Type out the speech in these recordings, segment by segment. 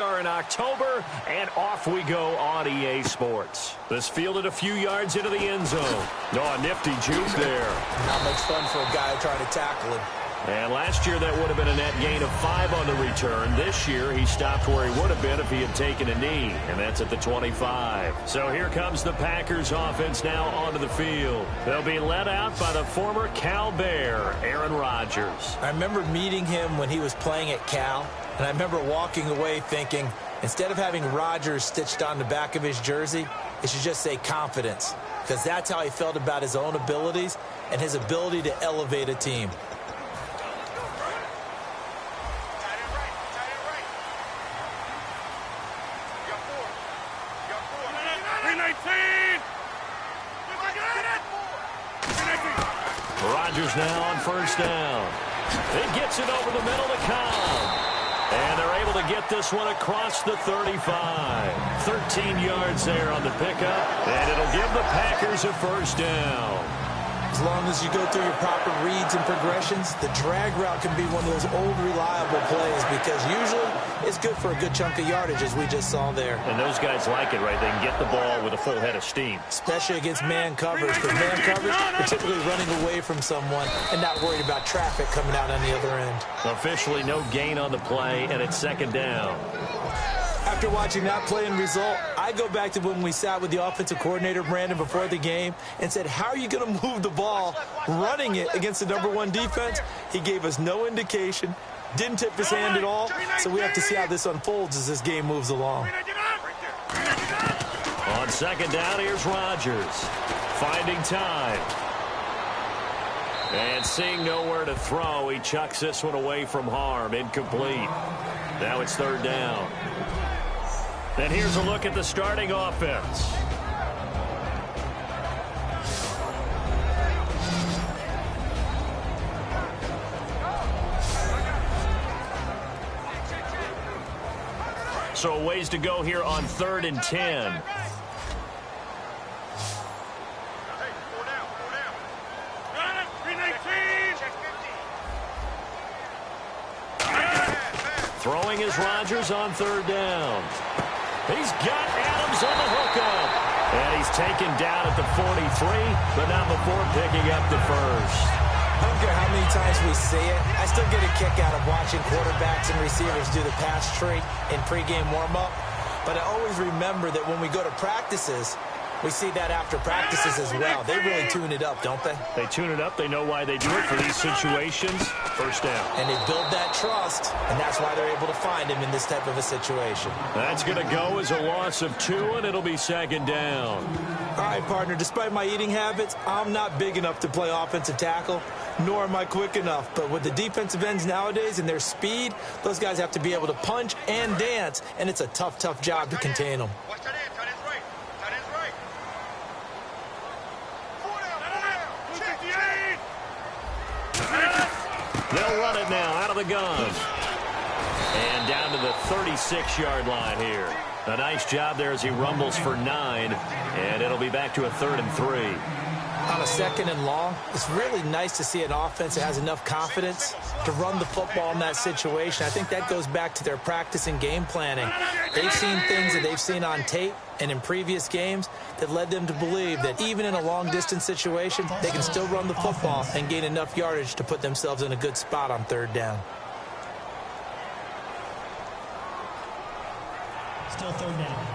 are in October, and off we go on EA Sports. This fielded a few yards into the end zone. A nifty juke there. Not much fun for a guy trying to tackle him. And last year, that would have been a net gain of 5 on the return. This year, he stopped where he would have been if he had taken a knee, and that's at the 25. So here comes the Packers offense now onto the field. They'll be led out by the former Cal Bear, Aaron Rodgers. I remember meeting him when he was playing at Cal, and I remember walking away thinking, instead of having Rodgers stitched on the back of his jersey, it should just say confidence, because that's how he felt about his own abilities and his ability to elevate a team. Rodgers now on first down. It gets it over the middle to Khan. And they're able to get this one across the 35. 13 yards there on the pickup. And it'll give the Packers a first down. As long as you go through your proper reads and progressions, the drag route can be one of those old reliable plays because usually it's good for a good chunk of yardage, as we just saw there. And those guys like it, right? They can get the ball with a full head of steam. Especially against man coverage. Because man coverage, you're typically running away from someone and not worried about traffic coming out on the other end. Officially no gain on the play, and it's second down. After watching that play and result, I go back to when we sat with the offensive coordinator, Brandon, before the game and said, how are you going to move the ball running it against the #1 defense? He gave us no indication, didn't tip his hand at all, so we have to see how this unfolds as this game moves along. On second down, here's Rodgers, finding time. And seeing nowhere to throw, he chucks this one away from harm, incomplete. Now it's third down. And here's a look at the starting offense. So a ways to go here on 3rd and 10. Throwing is Rodgers on 3rd down. He's got Adams on the hookup. And he's taken down at the 43, but not before picking up the first. I don't care how many times we see it. I still get a kick out of watching quarterbacks and receivers do the pass tree in pregame warm-up. But I always remember that when we go to practices, we see that after practices as well. They really tune it up, don't they? They tune it up. They know why they do it for these situations. First down. And they build that trust, and that's why they're able to find him in this type of a situation. That's going to go as a loss of 2, and it'll be second down. All right, partner, despite my eating habits, I'm not big enough to play offensive tackle, nor am I quick enough. But with the defensive ends nowadays and their speed, those guys have to be able to punch and dance, and it's a tough, tough job to contain them. They'll run it now out of the gun. And down to the 36-yard line here. A nice job there as he rumbles for 9. And it'll be back to a 3rd and 3. On a 2nd and long, it's really nice to see an offense that has enough confidence to run the football in that situation. I think that goes back to their practice and game planning. They've seen things that they've seen on tape and in previous games that led them to believe that even in a long-distance situation, they can still run the football and gain enough yardage to put themselves in a good spot on 3rd down. Still 3rd down.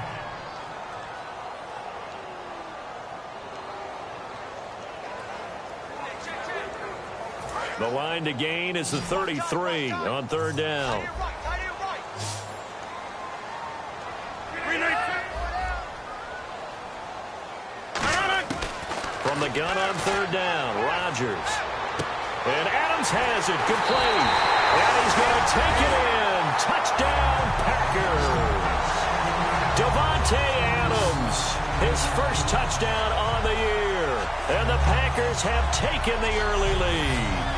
The line to gain is the 33 on 3rd down. From the gun on 3rd down, Rodgers. And Adams has it, complete. And he's going to take it in. Touchdown, Packers. Davante Adams, his first touchdown on the year. And the Packers have taken the early lead.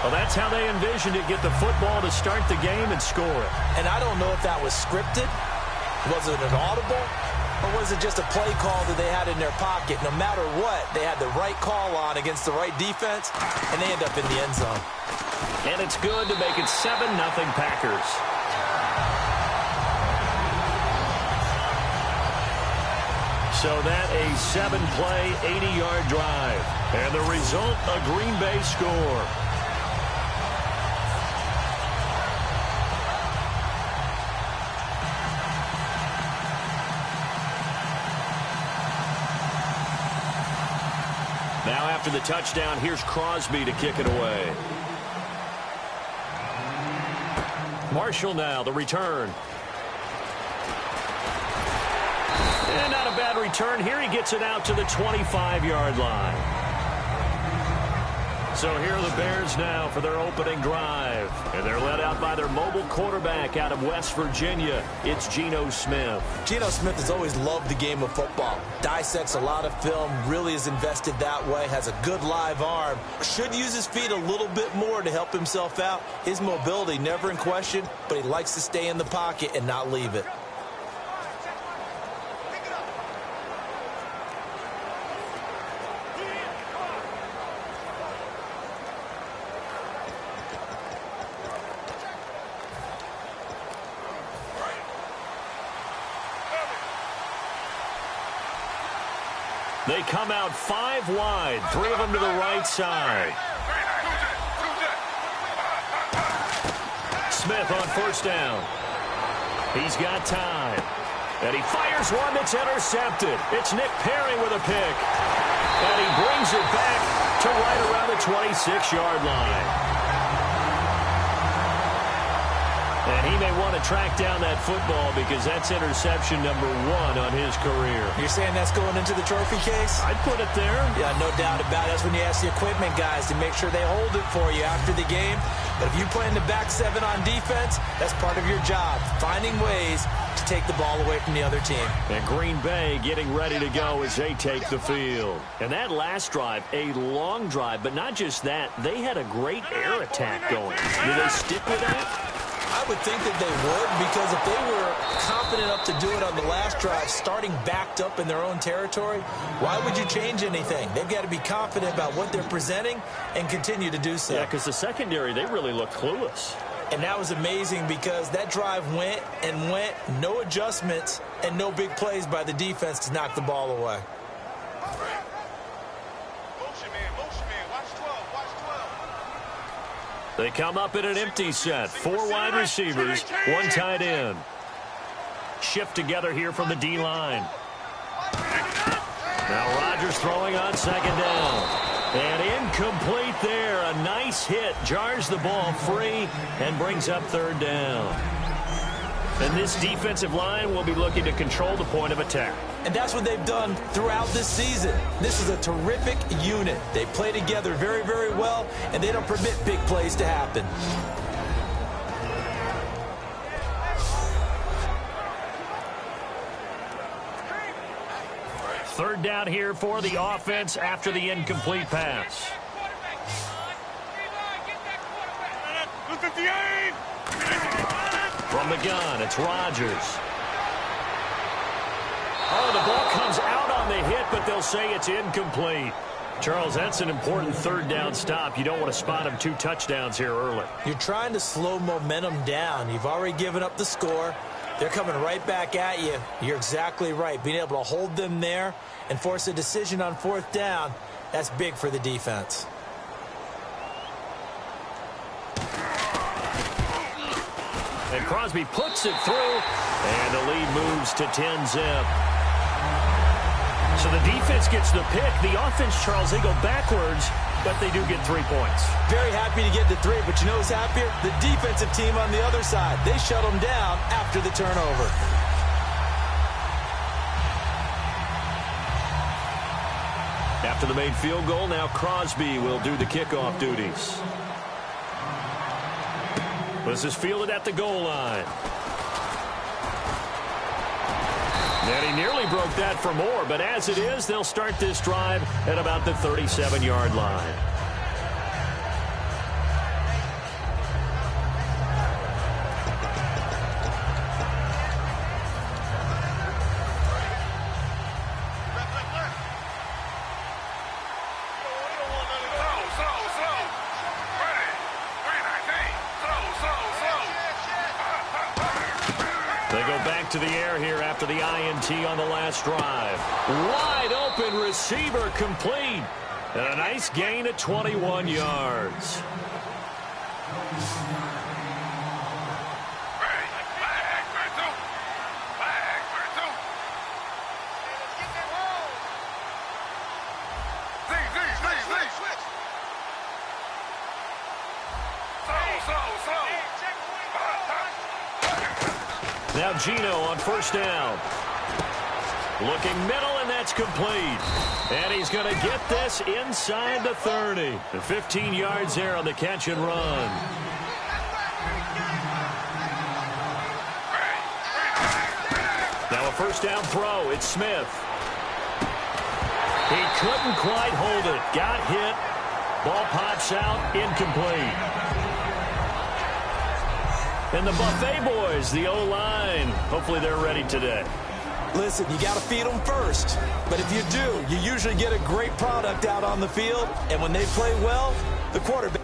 Well, that's how they envisioned it, get the football to start the game and score it. And I don't know if that was scripted. Was it an audible? Or was it just a play call that they had in their pocket? No matter what, they had the right call on against the right defense, and they end up in the end zone. And it's good to make it 7-0 Packers. So that a 7-play, 80-yard drive. And the result, a Green Bay score. Now after the touchdown, here's Crosby to kick it away. Marshall now, the return. And not a bad return here. He gets it out to the 25-yard line. So here are the Bears now for their opening drive. And they're led out by their mobile quarterback out of West Virginia. It's Geno Smith. Geno Smith has always loved the game of football. Dissects a lot of film, really is invested that way, has a good live arm. Should use his feet a little bit more to help himself out. His mobility never in question, but he likes to stay in the pocket and not leave it. They come out 5 wide, 3 of them to the right side. Smith on first down. He's got time. And he fires one that's intercepted. It's Nick Perry with a pick. And he brings it back to right around the 26-yard line. And he may want to track down that football because that's interception number 1 on his career. You're saying that's going into the trophy case? I'd put it there. Yeah, no doubt about it. That's when you ask the equipment guys to make sure they hold it for you after the game. But if you play in the back 7 on defense, that's part of your job, finding ways to take the ball away from the other team. And Green Bay getting ready to go as they take the field. And that last drive, a long drive, but not just that. They had a great air attack going. Do they stick with that? I would think that they would, because if they were confident enough to do it on the last drive, starting backed up in their own territory, why would you change anything? They've got to be confident about what they're presenting and continue to do so. Yeah, because the secondary, they really look clueless. And that was amazing because that drive went and went, no adjustments and no big plays by the defense to knock the ball away. They come up in an empty set. 4 wide receivers, 1 tight end. Shift together here from the D-line. Now Rodgers throwing on second down. And incomplete there. A nice hit. Jars the ball free and brings up third down. And this defensive line will be looking to control the point of attack. And that's what they've done throughout this season. This is a terrific unit. They play together very, very well, and they don't permit big plays to happen. Third down here for the offense after the incomplete pass. From the gun, it's Rodgers. Oh, the ball comes out on the hit, but they'll say it's incomplete. Charles, that's an important third down stop. You don't want to spot him 2 touchdowns here early. You're trying to slow momentum down. You've already given up the score. They're coming right back at you. You're exactly right. Being able to hold them there and force a decision on 4th down, that's big for the defense. And Crosby puts it through, and the lead moves to 10-zip. So the defense gets the pick. The offense, Charles, they go backwards, but they do get 3 points. Very happy to get to 3, but you know who's happier? The defensive team on the other side. They shut them down after the turnover. After the made field goal, now Crosby will do the kickoff duties. This is fielded at the goal line. And he nearly broke that for more, but as it is, they'll start this drive at about the 37-yard line. back to the air here after the INT on the last drive. Wide open receiver complete. And a nice gain at 21 yards. Now Gino on first down. Looking middle, and that's complete. And he's going to get this inside the 30. The 15 yards there on the catch and run. Now a first down throw. It's Smith. He couldn't quite hold it. Got hit. Ball pops out. Incomplete. And the Buffet boys, the O-line, hopefully they're ready today. Listen, you got to feed them first. But if you do, you usually get a great product out on the field. And when they play well, the quarterback...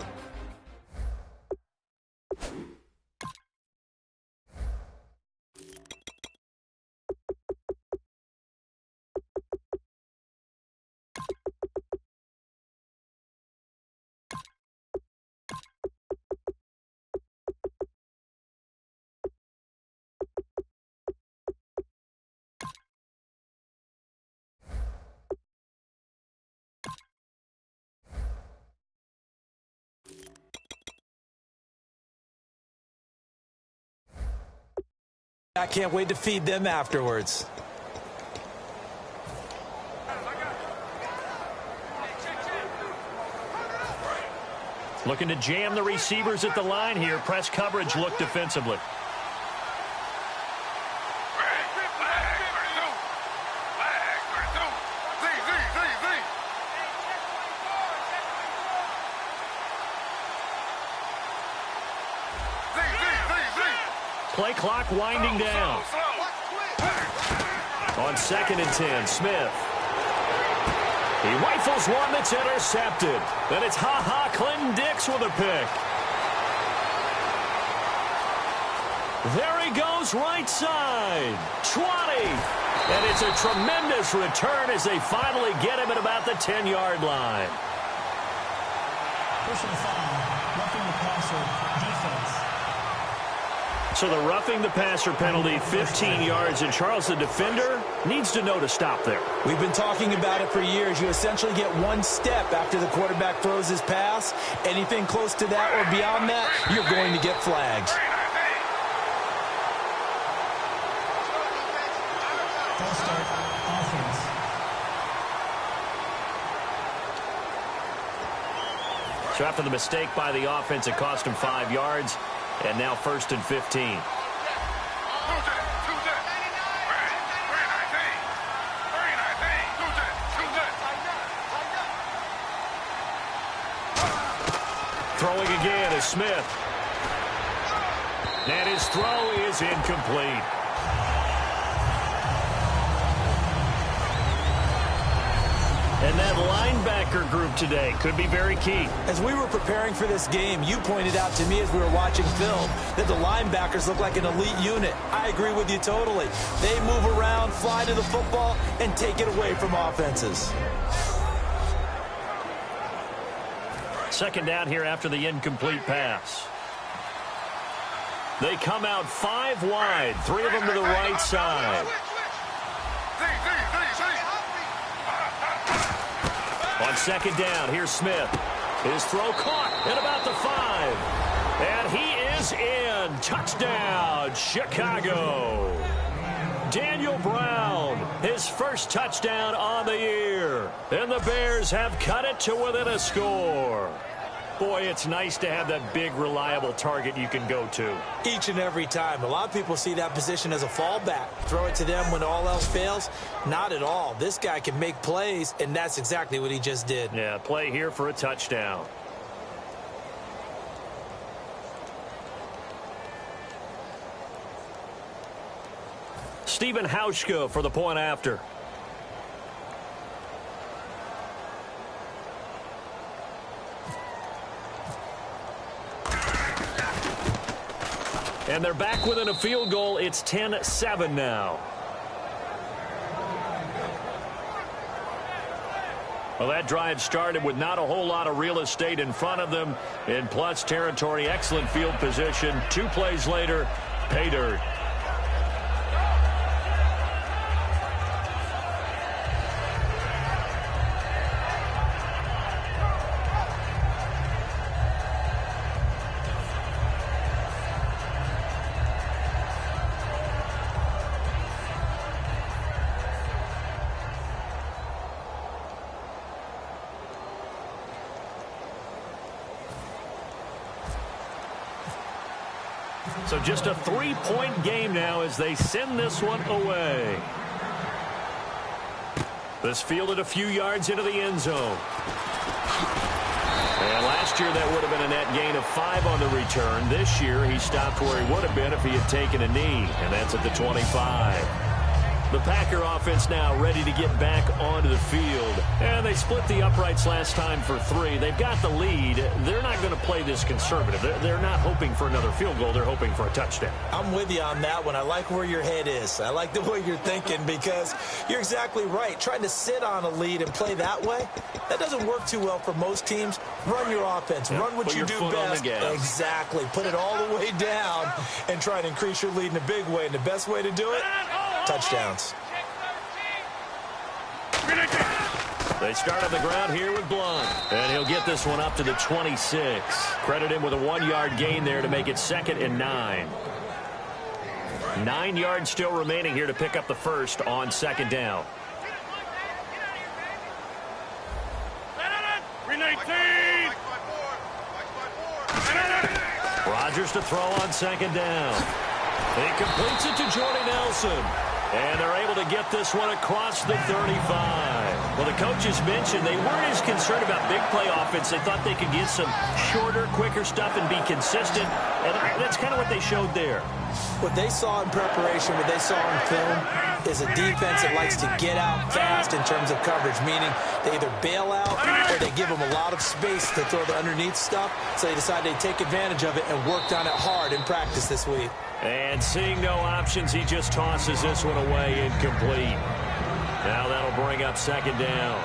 I can't wait to feed them afterwards. Looking to jam the receivers at the line here. Press coverage look defensively. Play clock winding down. On 2nd and 10, Smith. He rifles one that's intercepted. Then it's Clinton Dix with a pick. There he goes, right side. 20. And it's a tremendous return as they finally get him at about the 10-yard line. Personal foul, roughing the passer, defense. So the roughing the passer penalty, 15 yards, and Charles, the defender, needs to know to stop there. We've been talking about it for years. You essentially get one step after the quarterback throws his pass. Anything close to that or beyond that, you're going to get flagged. False start, offense. So after the mistake by the offense, it cost him 5 yards. And now 1st and 15. Throwing again is Smith. And his throw is incomplete. And that linebacker group today could be very key. As we were preparing for this game, you pointed out to me as we were watching film that the linebackers look like an elite unit. I agree with you totally. They move around, fly to the football, and take it away from offenses. 2nd down here after the incomplete pass. They come out 5 wide, 3 of them to the right side. On 2nd down, here's Smith. His throw caught at about the 5. And he is in. Touchdown, Chicago. Daniel Brown, his first touchdown on the year. And the Bears have cut it to within a score. Boy, it's nice to have that big, reliable target you can go to. Each and every time. A lot of people see that position as a fallback. Throw it to them when all else fails. Not at all. This guy can make plays, and that's exactly what he just did. Yeah, play here for a touchdown. Stephen Hauschka for the point after. And they're back within a field goal. It's 10-7 now. Well, that drive started with not a whole lot of real estate in front of them. In plus territory, excellent field position. 2 plays later, pay dirt. So just a 3-point game now as they send this one away. This fielded a few yards into the end zone. And last year that would have been a net gain of 5 on the return. This year he stopped where he would have been if he had taken a knee. And that's at the 25. The Packer offense now ready to get back onto the field. And they split the uprights last time for 3. They've got the lead. They're not going to play this conservative. They're not hoping for another field goal. They're hoping for a touchdown. I'm with you on that one. I like where your head is. I like the way you're thinking because you're exactly right. Trying to sit on a lead and play that way, that doesn't work too well for most teams. Run your offense. Yep. Run what you do best. Exactly. Put it all the way down and try to increase your lead in a big way. And the best way to do it, touchdowns. They start on the ground here with Blunt. And he'll get this one up to the 26. Credit him with a 1-yard gain there to make it 2nd and 9. 9 yards still remaining here to pick up the first on 2nd down. Rodgers to throw on 2nd down. He completes it to Jordy Nelson. And they're able to get this one across the 35. Well, the coaches mentioned they weren't as concerned about big play offense. They thought they could get some shorter, quicker stuff and be consistent. And that's kind of what they showed there. What they saw in preparation, what they saw in film, is a defense that likes to get out fast in terms of coverage, meaning they either bail out or they give them a lot of space to throw the underneath stuff. So they decided to take advantage of it and worked on it hard in practice this week. And seeing no options, he just tosses this one away incomplete. Now that'll bring up 2nd down.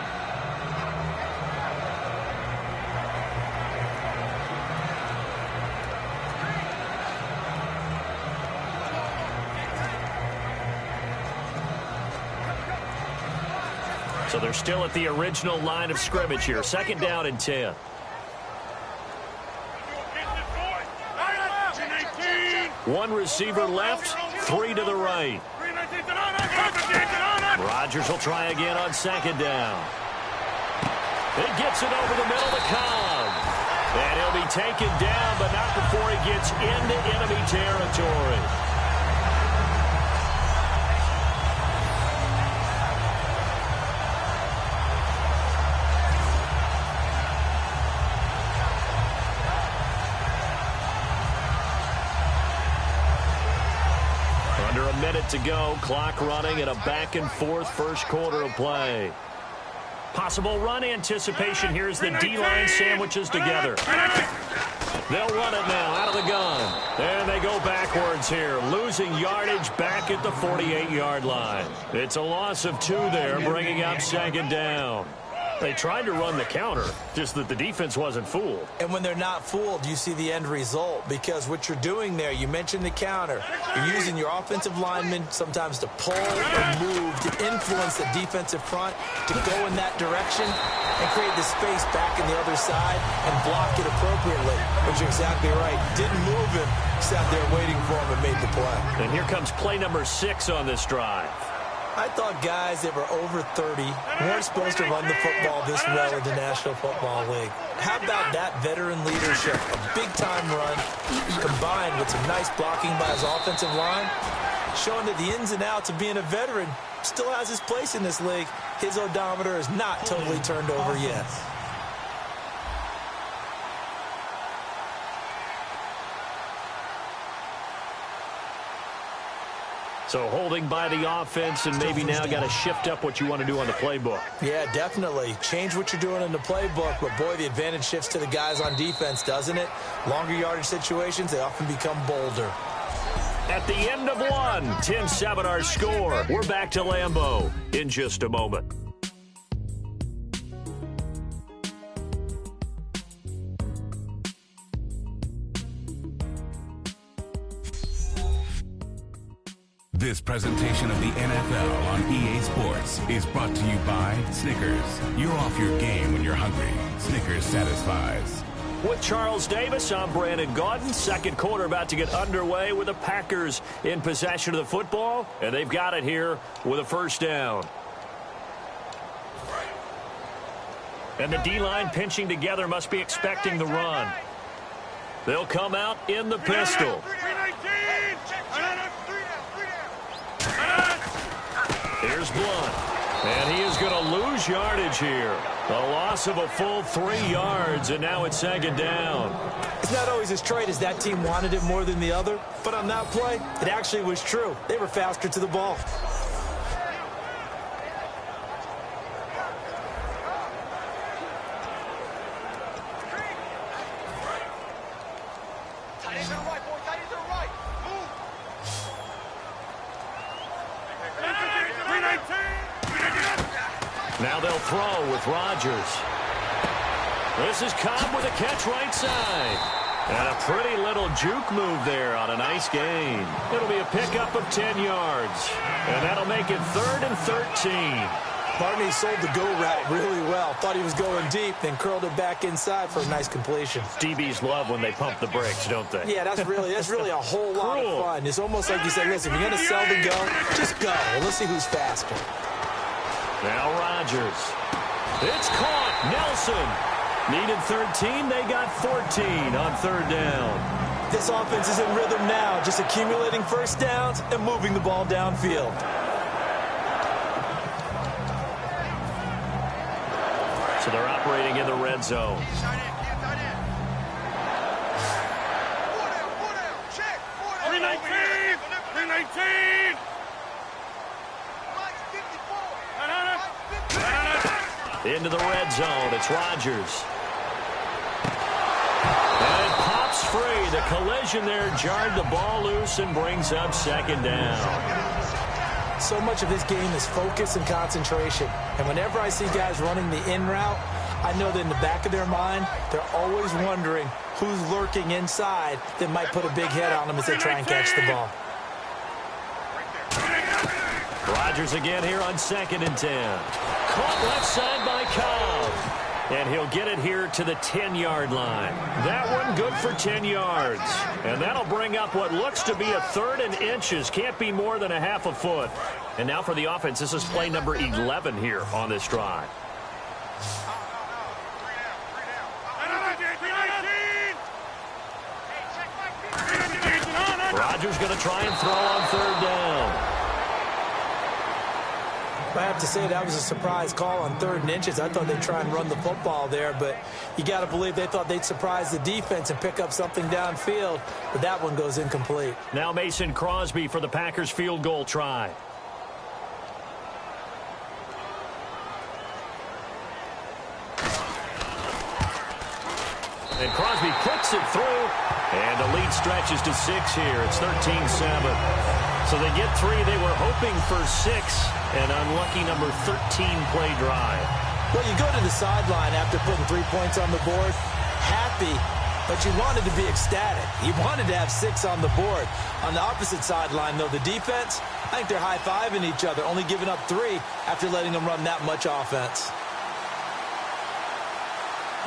So they're still at the original line of scrimmage here. 2nd down and 10. One receiver left, 3 to the right. Rodgers will try again on 2nd down. He gets it over the middle to Cobb. And he'll be taken down, but not before he gets into enemy territory. Under a minute to go, clock running, and a back-and-forth first quarter of play. Possible run anticipation here as the D-line sandwiches together. They'll run it now out of the gun. And they go backwards here, losing yardage back at the 48-yard line. It's a loss of 2 there, bringing up 2nd down. They tried to run the counter, just that the defense wasn't fooled. And when they're not fooled, you see the end result. Because what you're doing there, you mentioned the counter. You're using your offensive linemen sometimes to pull or move, to influence the defensive front, to go in that direction and create the space back in the other side and block it appropriately. But you're exactly right. Didn't move him, sat there waiting for him and made the play. And here comes play number 6 on this drive. I thought guys that were over 30 weren't supposed to run the football this well in the National Football League. How about that veteran leadership? A big-time run combined with some nice blocking by his offensive line, showing that the ins and outs of being a veteran still has his place in this league. His odometer is not totally turned over yet. So holding by the offense, and maybe now got to shift up what you want to do on the playbook. Yeah, definitely. Change what you're doing in the playbook, but boy, the advantage shifts to the guys on defense, doesn't it? Longer yardage situations, they often become bolder. At the end of one, 10-7 our score. We're back to Lambeau in just a moment. This presentation of the NFL on EA Sports is brought to you by Snickers. You're off your game when you're hungry. Snickers satisfies. With Charles Davis, I'm Brandon Gaudin. Second quarter about to get underway with the Packers in possession of the football, and they've got it here with a first down. And the D-line pinching together must be expecting the run. They'll come out in the pistol. Here's Blunt, and he is going to lose yardage here. A loss of a full 3 yards, and now it's second down. It's not always as straight as that team wanted it more than the other, but on that play, it actually was true. They were faster to the ball. Now they'll throw with Rodgers. This is Cobb with a catch right side. And a pretty little juke move there on a nice gain. It'll be a pickup of 10 yards. And that'll make it 3rd and 13. Barney sold the go route really well. Thought he was going deep, then curled it back inside for a nice completion. DBs love when they pump the brakes, don't they? Yeah, that's really a whole lot of fun. It's almost like you said, listen, if you're going to sell the go, just go. Well, let's see who's faster. Now Rodgers. It's caught. Nelson. Needed 13. They got 14 on third down. This offense is in rhythm now, just accumulating first downs and moving the ball downfield. So they're operating in the red zone. Into the red zone. It's Rodgers. And it pops free. The collision there jarred the ball loose and brings up second down. So much of this game is focus and concentration. And whenever I see guys running the in route, I know that in the back of their mind, they're always wondering who's lurking inside that might put a big hit on them as they try and catch the ball. Rodgers again here on 2nd and 10. Caught left side by Cobb. And he'll get it here to the 10-yard line. That one good for 10 yards. And that'll bring up what looks to be a 3rd and inches. Can't be more than a half a foot. And now for the offense, this is play number 11 here on this drive. Rodgers going to try and throw on third down. I have to say that was a surprise call on 3rd and inches. I thought they'd try and run the football there, but you got to believe they thought they'd surprise the defense and pick up something downfield, but that one goes incomplete. Now Mason Crosby for the Packers field goal try. And Crosby puts it through, and the lead stretches to 6 here. It's 13-7. So they get 3. They were hoping for 6. An unlucky number 13 play drive. Well, you go to the sideline after putting 3 points on the board, happy, but you wanted to be ecstatic. You wanted to have 6 on the board. On the opposite sideline, though, the defense, I think they're high-fiving each other, only giving up 3 after letting them run that much offense.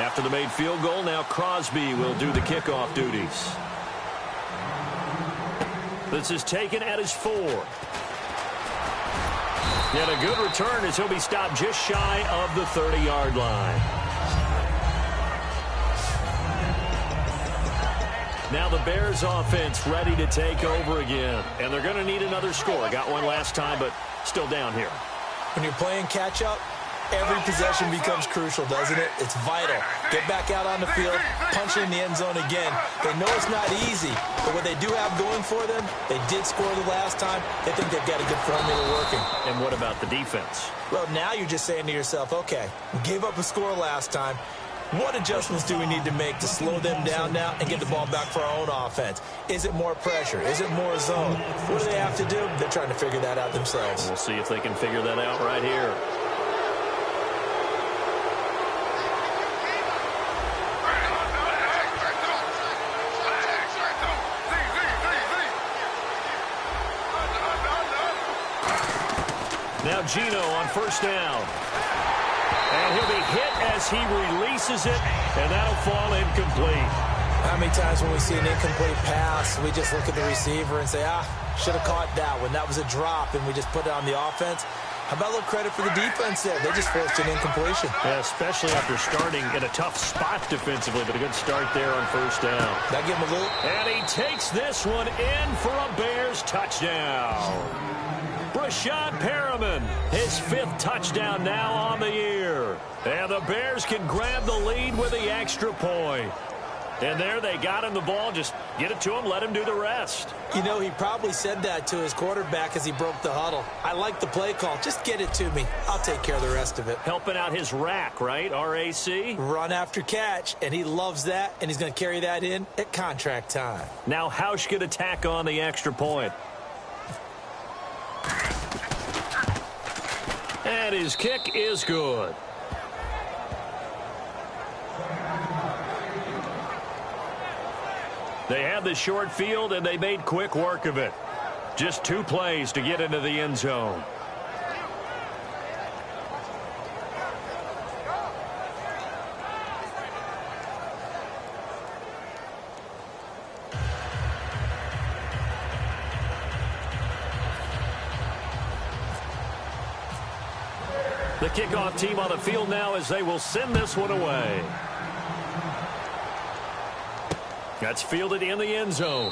After the made field goal, now Crosby will do the kickoff duties. This is taken at his 4. And a good return as he'll be stopped just shy of the 30-yard line. Now the Bears offense ready to take over again. And they're going to need another score. Got one last time, but still down here. When you're playing catch-up, every possession becomes crucial, doesn't it? It's vital. Get back out on the field, punch it in the end zone again. They know it's not easy, but what they do have going for them, they did score the last time. They think they've got a good formula working. And what about the defense? Well, now you're just saying to yourself, okay, we gave up a score last time. What adjustments do we need to make to slow them down now and get the ball back for our own offense? Is it more pressure? Is it more zone? What do they have to do? They're trying to figure that out themselves. We'll see if they can figure that out right here. Now Gino on first down. And he'll be hit as he releases it, and that'll fall incomplete. How many times when we see an incomplete pass, we just look at the receiver and say, should have caught that one. That was a drop, and we just put it on the offense. How about a little credit for the defense there? They just forced an incompletion. Yeah, especially after starting in a tough spot defensively, but a good start there on first down. That give him a little. And he takes this one in for a Bears touchdown. Brashad Perriman, his 5th touchdown now on the year. And the Bears can grab the lead with the extra point. And there they got him the ball. Just get it to him, let him do the rest. You know, he probably said that to his quarterback as he broke the huddle. I like the play call. Just get it to me. I'll take care of the rest of it. Helping out his rack, right? RAC? Run after catch, and he loves that, and he's going to carry that in at contract time. Now Hausch could attack on the extra point. And his kick is good. They had the short field, and they made quick work of it. Just 2 plays to get into the end zone. The kickoff team on the field now as they will send this one away. That's fielded in the end zone.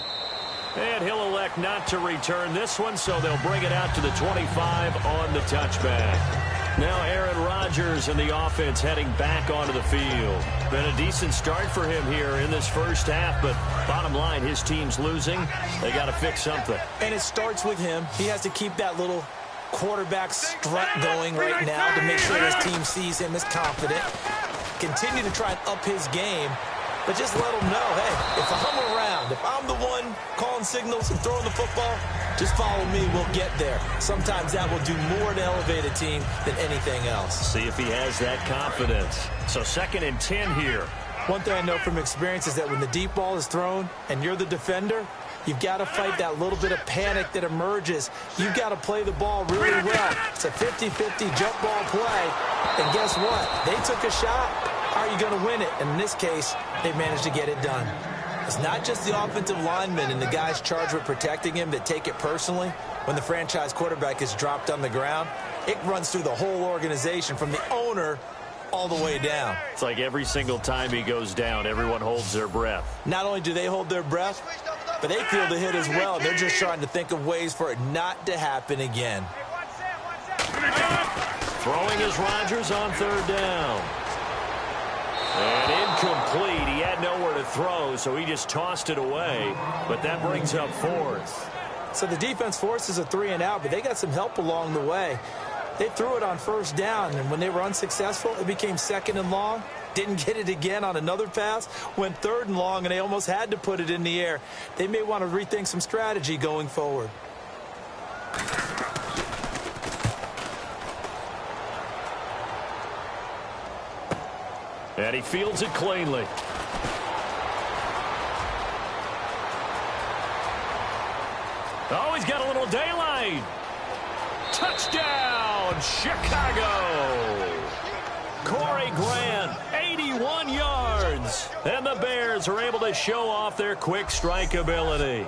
And he'll elect not to return this one, so they'll bring it out to the 25 on the touchback. Now Aaron Rodgers and the offense heading back onto the field. Been a decent start for him here in this first half, but bottom line, his team's losing. They got to fix something. And it starts with him. He has to keep that little quarterback strut going right now to make sure his team sees him as confident. Continue to try and up his game, but just let him know, hey, if I'm around, if I'm the one calling signals and throwing the football, just follow me, we'll get there. Sometimes that will do more to elevate a team than anything else. See if he has that confidence. So 2nd and 10 here. One thing I know from experience is that when the deep ball is thrown and you're the defender, you've got to fight that little bit of panic that emerges. You've got to play the ball really well. It's a 50-50 jump ball play. And guess what? They took a shot. How are you going to win it? And in this case, they managed to get it done. It's not just the offensive linemen and the guys charged with protecting him that take it personally. When the franchise quarterback is dropped on the ground, it runs through the whole organization from the owner all the way down. It's like every single time he goes down, everyone holds their breath. Not only do they hold their breath, but they feel the hit as well. They're just trying to think of ways for it not to happen again. Throwing is Rodgers on 3rd down. And incomplete. He had nowhere to throw, so he just tossed it away. But that brings up 4th. So the defense forces a 3 and out, but they got some help along the way. They threw it on 1st down, and when they were unsuccessful, it became 2nd and long. Didn't get it again on another pass. Went 3rd and long, and they almost had to put it in the air. They may want to rethink some strategy going forward. And he fields it cleanly. Oh, he's got a little daylight. Touchdown, Chicago. Corey Grant, 81 yards. And the Bears are able to show off their quick strike ability.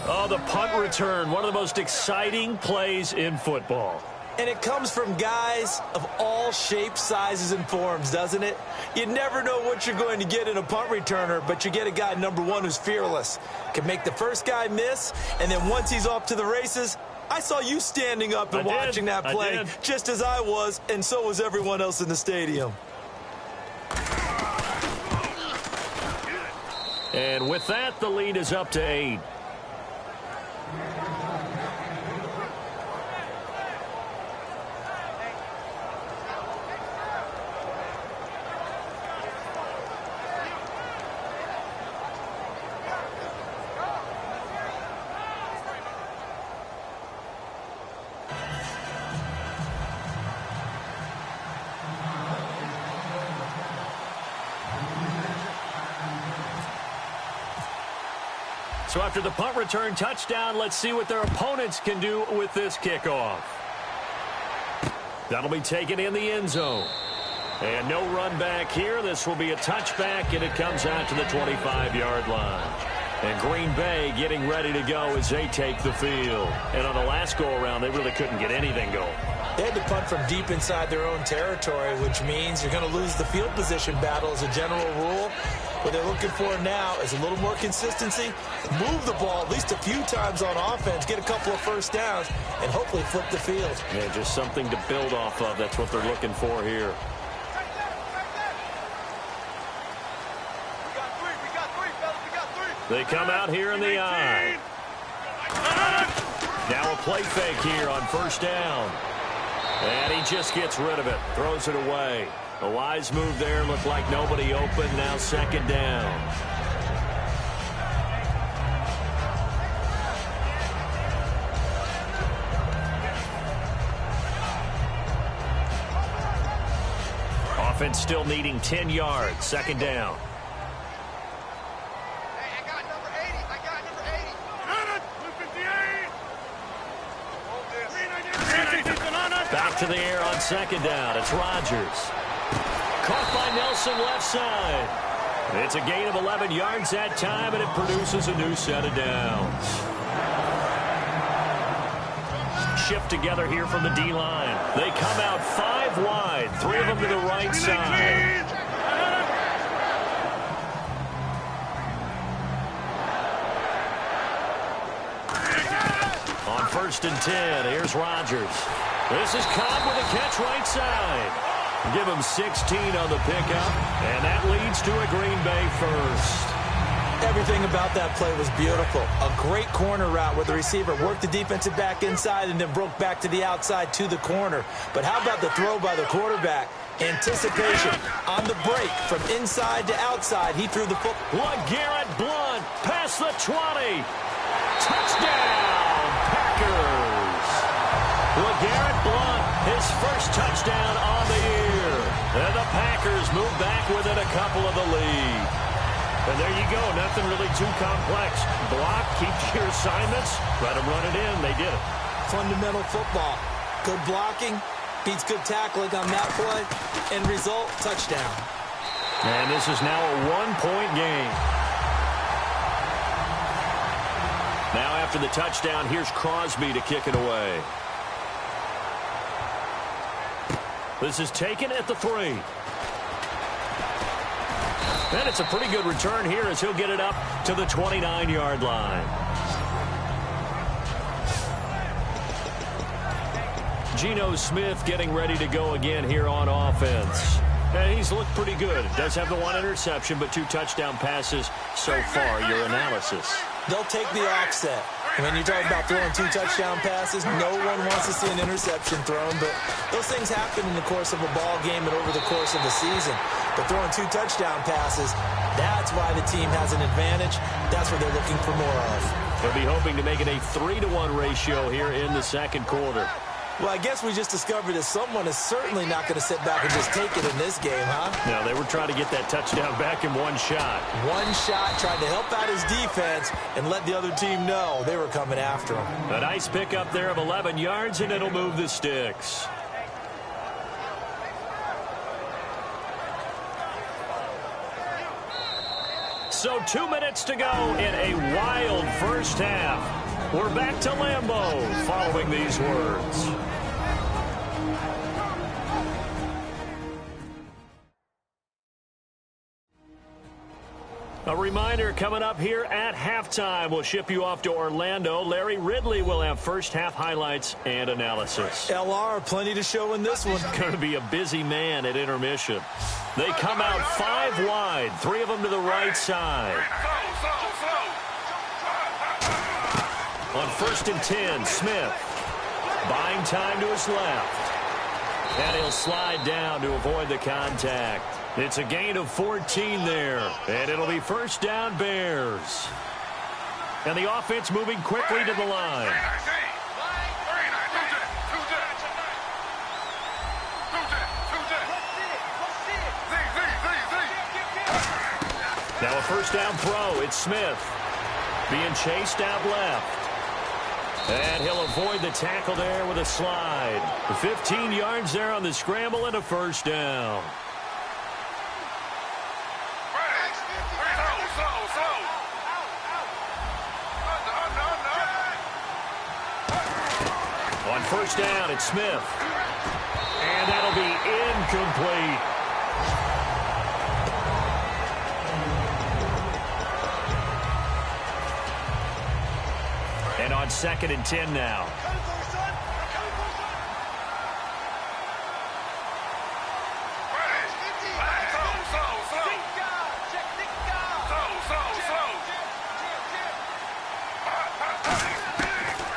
Oh, the punt return, one of the most exciting plays in football. And it comes from guys of all shapes, sizes, and forms, doesn't it? You never know what you're going to get in a punt returner, but you get a guy, number one, who's fearless. Can make the first guy miss, and then once he's off to the races, I saw you standing up and watching that play, just as I was, and so was everyone else in the stadium. And with that, the lead is up to 8. So after the punt return touchdown, let's see what their opponents can do with this kickoff. That'll be taken in the end zone. And no run back here. This will be a touchback, and it comes out to the 25-yard line. And Green Bay getting ready to go as they take the field. And on the last go-around, they really couldn't get anything going. They had to punt from deep inside their own territory, which means you're going to lose the field position battle as a general rule. What they're looking for now is a little more consistency, move the ball at least a few times on offense, get a couple of first downs, and hopefully flip the field. Yeah, just something to build off of. That's what they're looking for here. They come out here in the eye. Now a play fake here on first down. And he just gets rid of it, throws it away. A wise move there, looked like nobody open, now second down. Offense still needing 10 yards, second down. Back to the air on second down. It's Rodgers. Caught by Nelson left side. It's a gain of 11 yards that time, and it produces a new set of downs. Shift together here from the D-line. They come out 5 wide, 3 of them to the right side. On first and 10, here's Rodgers. This is Cobb with a catch right side. Give him 16 on the pickup, and that leads to a Green Bay first. Everything about that play was beautiful. A great corner route where the receiver worked the defensive back inside and then broke back to the outside to the corner. But how about the throw by the quarterback? Anticipation on the break from inside to outside. He threw the football. LeGarrette Blount past the 20. Touchdown, Packers. LeGarrette Blount, his first touchdown on the year. And the Packers move back within a couple of the lead. And there you go, nothing really too complex. Block, keep your assignments, let them run it in. They did it. Fundamental football. Good blocking, beats good tackling on that play, and result, touchdown. And this is now a 1-point game. Now after the touchdown, here's Crosby to kick it away. This is taken at the 3. And it's a pretty good return here as he'll get it up to the 29-yard line. Geno Smith getting ready to go again here on offense. And he's looked pretty good. Does have the 1 interception, but 2 touchdown passes so far. Your analysis. They'll take the offset. When you talk about throwing 2 touchdown passes, no one wants to see an interception thrown, but those things happen in the course of a ball game and over the course of the season. But throwing 2 touchdown passes, that's why the team has an advantage. That's what they're looking for more of. They'll be hoping to make it a 3-to-1 ratio here in the second quarter. Well, I guess we just discovered that someone is certainly not going to sit back and just take it in this game, huh? No, they were trying to get that touchdown back in one shot. One shot, tried to help out his defense and let the other team know they were coming after him. A nice pickup there of 11 yards, and it'll move the sticks. So 2 minutes to go in a wild first half. We're back to Lambeau following these words. A reminder coming up here at halftime. We'll ship you off to Orlando. Larry Ridley will have first half highlights and analysis. LR, plenty to show in this one. Going to be a busy man at intermission. They come out 5 wide, 3 of them to the right side. On first and 10, Smith buying time to his left. And he'll slide down to avoid the contact. It's a gain of 14 there. And it'll be first down, Bears. And the offense moving quickly to the line. Now a first down throw. It's Smith. being chased out left. And he'll avoid the tackle there with a slide. 15 yards there on the scramble and a first down. On first down, it's Smith. And that'll be incomplete. And on 2nd and 10 now.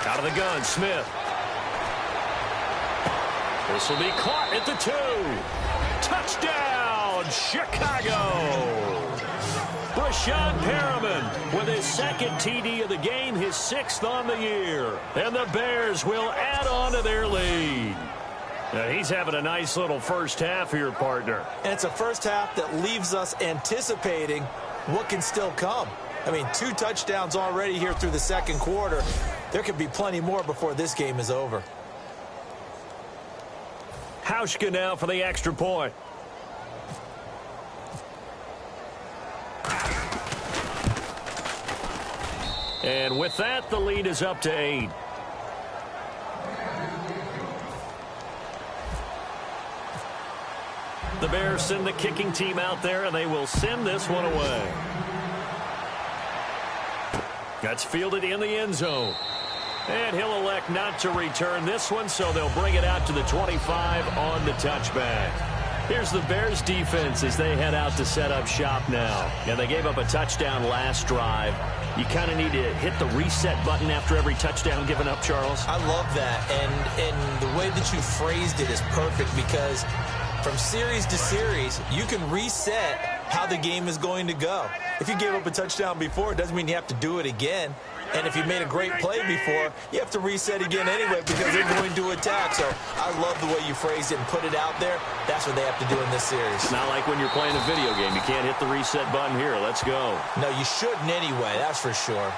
Out of the gun, Smith. This will be caught at the 2. Touchdown, Chicago. Brashad Perriman with his 2nd TD of the game, his 6th on the year. And the Bears will add on to their lead. Now, he's having a nice little first half here, partner. And it's a first half that leaves us anticipating what can still come. I mean, 2 touchdowns already here through the 2nd quarter. There could be plenty more before this game is over. Hauschka now for the extra point. And with that, the lead is up to 8. The Bears send the kicking team out there, and they will send this one away. That's fielded in the end zone. And he'll elect not to return this one, so they'll bring it out to the 25 on the touchback. Here's the Bears defense as they head out to set up shop now. And they gave up a touchdown last drive. You kind of need to hit the reset button after every touchdown given up, Charles. I love that. And the way that you phrased it is perfect because from series to series, you can reset how the game is going to go. If you gave up a touchdown before, it doesn't mean you have to do it again. And if you made a great play before, you have to reset again anyway because they're going to attack. So I love the way you phrased it and put it out there. That's what they have to do in this series. It's not like when you're playing a video game. You can't hit the reset button here. Let's go. No, you shouldn't anyway. That's for sure.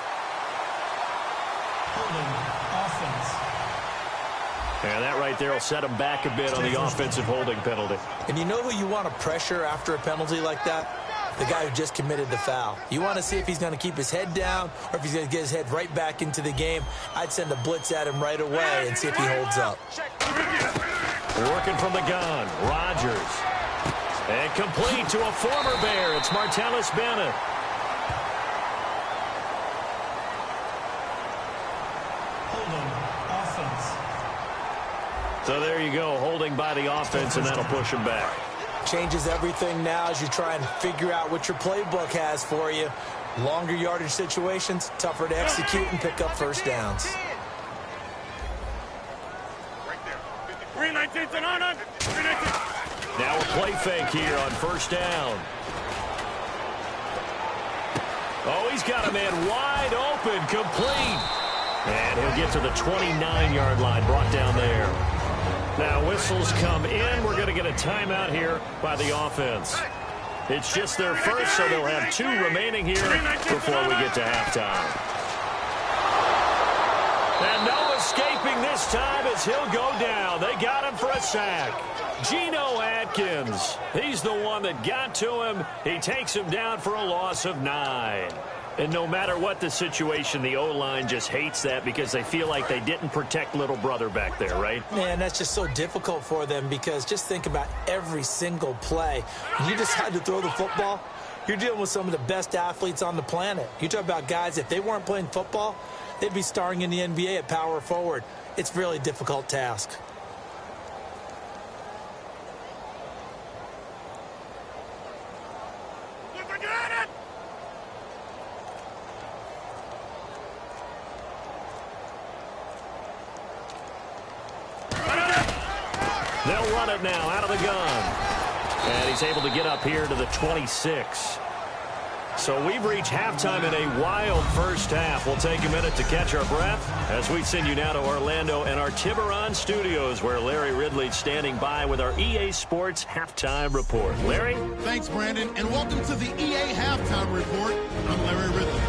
Holding offense. And that right there will set them back a bit on the offensive holding penalty. And you know who you want to pressure after a penalty like that? The guy who just committed the foul. You want to see if he's going to keep his head down or if he's going to get his head right back into the game. I'd send a blitz at him right away and see if he holds up. Working from the gun, Rodgers. And complete to a former Bear. It's Martellus Bennett. Holding offense. So there you go, holding by the offense, and that'll push him back. Changes everything now as you try and figure out what your playbook has for you. Longer yardage situations, tougher to execute and pick up first downs. Now a play fake here on first down. Oh, he's got a man wide open, complete. And he'll get to the 29-yard line, brought down there. Now whistles come in. We're going to get a timeout here by the offense. It's just their first, so they'll have 2 remaining here before we get to halftime. And no escaping this time as he'll go down. They got him for a sack. Geno Atkins, he's the one that got to him. He takes him down for a loss of 9. And no matter what the situation, the O-line just hates that because they feel like they didn't protect little brother back there, right? Man, that's just so difficult for them because just think about every single play. You decide to throw the football, you're dealing with some of the best athletes on the planet. You talk about guys, if they weren't playing football, they'd be starring in the NBA at power forward. It's a really difficult task. They'll run it now out of the gun. And he's able to get up here to the 26. So we've reached halftime in a wild first half. We'll take a minute to catch our breath as we send you now to Orlando and our Tiburon studios where Larry Ridley's standing by with our EA Sports Halftime Report. Larry? Thanks, Brandon, and welcome to the EA Halftime Report. I'm Larry Ridley.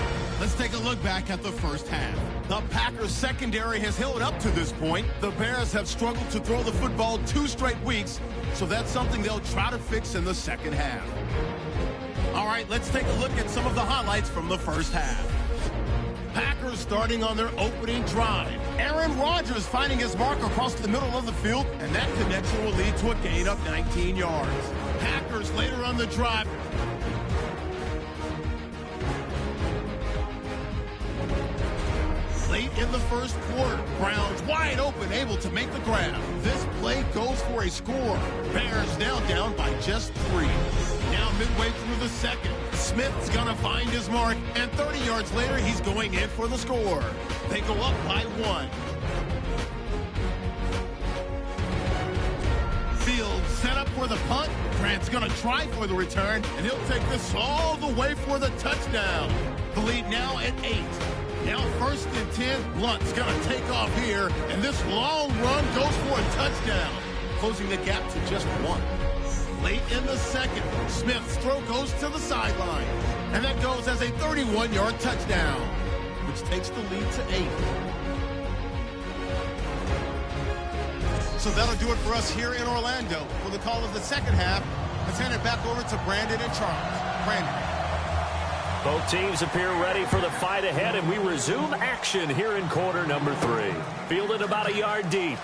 Let's take a look back at the first half. The Packers secondary has held up to this point. The Bears have struggled to throw the football 2 straight weeks, so that's something they'll try to fix in the second half. All right, let's take a look at some of the highlights from the first half. Packers starting on their opening drive. Aaron Rodgers finding his mark across the middle of the field, and that connection will lead to a gain of 19 yards. Packers later on the drive. Late in the first quarter, Browns wide open, able to make the grab. This play goes for a score. Bears now down by just 3. Now midway through the second, Smith's gonna find his mark, and 30 yards later, he's going in for the score. They go up by 1. Fields set up for the punt. Grant's gonna try for the return, and he'll take this all the way for the touchdown. The lead now at 8. Now 1st and 10, Blunt's going to take off here, and this long run goes for a touchdown, closing the gap to just 1. Late in the second, Smith's throw goes to the sideline, and that goes as a 31-yard touchdown, which takes the lead to 8. So that'll do it for us here in Orlando. For the call of the second half, let's hand it back over to Brandon and Charles. Brandon. Both teams appear ready for the fight ahead, and we resume action here in quarter number 3. Fielded about a yard deep.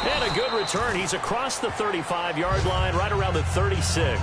And a good return. He's across the 35-yard line, right around the 36.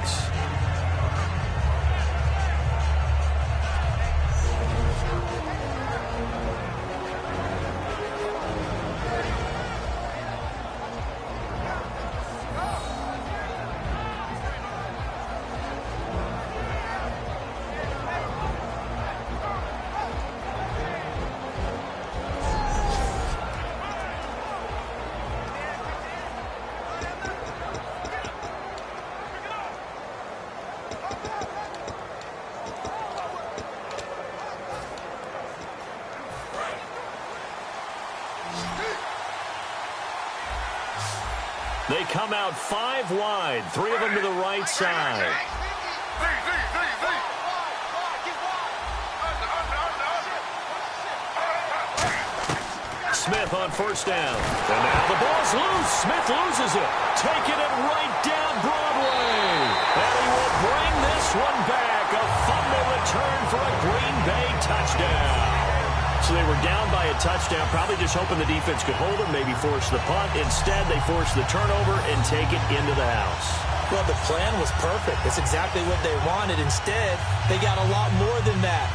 They come out 5 wide, 3 of them to the right side. Smith on first down. And now the ball's loose. Smith loses it. Taking it right down Broadway. And he will bring this one back. A fumble return for a Green Bay touchdown. So they were down by a touchdown, probably just hoping the defense could hold them, maybe force the punt. Instead, they force the turnover and take it into the house. Well, the plan was perfect. It's exactly what they wanted. Instead, they got a lot more than that.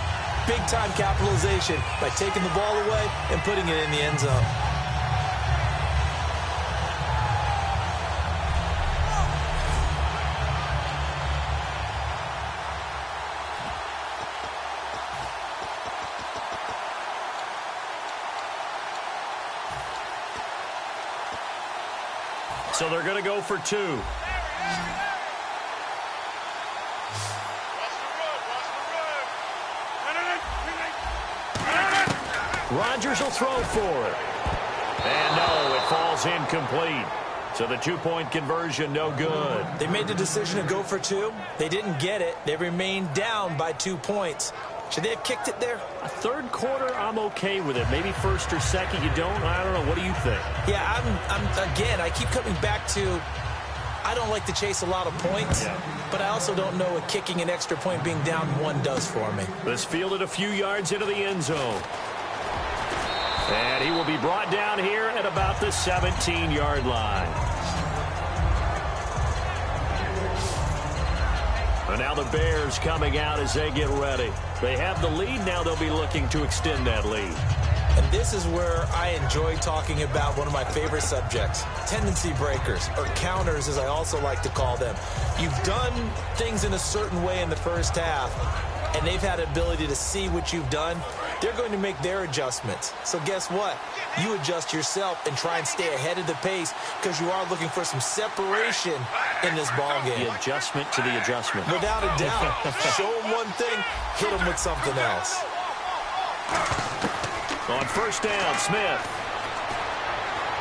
Big-time capitalization by taking the ball away and putting it in the end zone. So they're going to go for 2. Rodgers will throw for it. And no, it falls incomplete. So the 2-point conversion, no good. They made the decision to go for 2. They didn't get it. They remained down by 2 points. Should they have kicked it there? A third quarter, I'm okay with it. Maybe first or second, you don't. I don't know. What do you think? Yeah, again, I keep coming back to I don't like to chase a lot of points, but I also don't know what kicking an extra point being down 1 does for me. This fielded a few yards into the end zone. And he will be brought down here at about the 17-yard line. And now the Bears coming out as they get ready. They have the lead. Now they'll be looking to extend that lead. And this is where I enjoy talking about one of my favorite subjects, tendency breakers, or counters as I also like to call them. You've done things in a certain way in the first half, and they've had the ability to see what you've done. They're going to make their adjustments. So guess what? You adjust yourself and try and stay ahead of the pace because you are looking for some separation in this ball game. The adjustment to the adjustment. Without a doubt. Show them one thing, hit them with something else. On first down, Smith.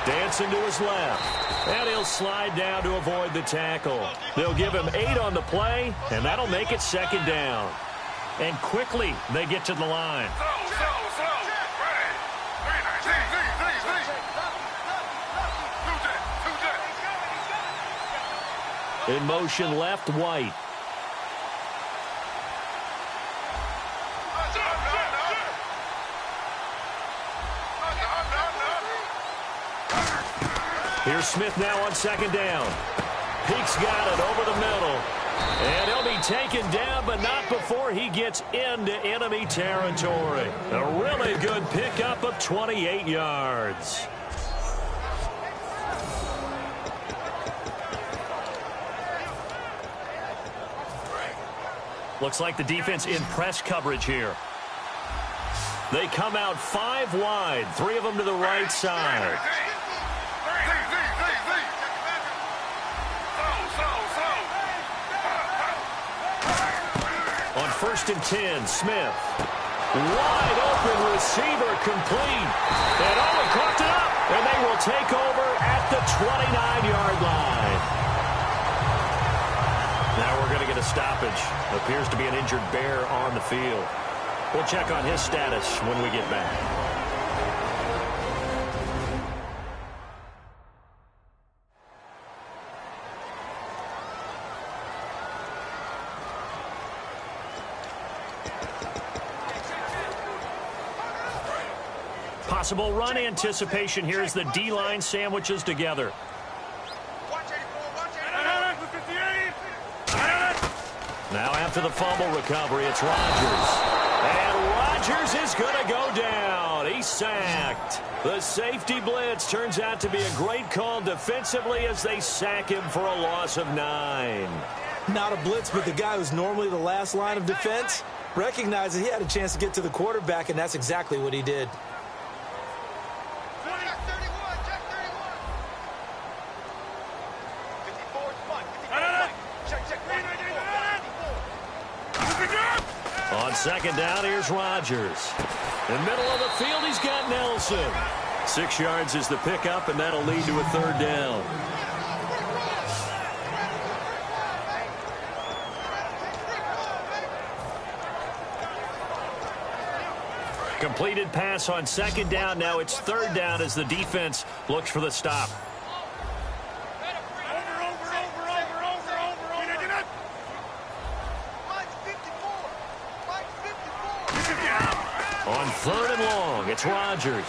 Dancing to his left. And he'll slide down to avoid the tackle. They'll give him 8 on the play, and that'll make it second down. And quickly, they get to the line. In motion left, White. Here's Smith now on second down. Peake's got it over the middle. And he'll be taken down, but not before he gets into enemy territory. A really good pickup of 28 yards. Looks like the defense in press coverage here. They come out 5 wide, 3 of them to the right side. On 1st and 10, Smith. Wide open receiver complete. And he caught it up. And they will take over at the 29-yard line. Now we're going to get a stoppage. Appears to be an injured Bear on the field. We'll check on his status when we get back. Possible run anticipation here as the D-line sandwiches together. Now after the fumble recovery, it's Rodgers. And Rodgers is going to go down. He's sacked. The safety blitz turns out to be a great call defensively as they sack him for a loss of 9. Not a blitz, but the guy who's normally the last line of defense recognized that he had a chance to get to the quarterback, and that's exactly what he did. On second down, here's Rodgers. In the middle of the field, he's got Nelson. 6 yards is the pickup, and that'll lead to a 3rd down. Completed pass on second down. Now it's 3rd down as the defense looks for the stop. On 3rd and long, it's Rodgers.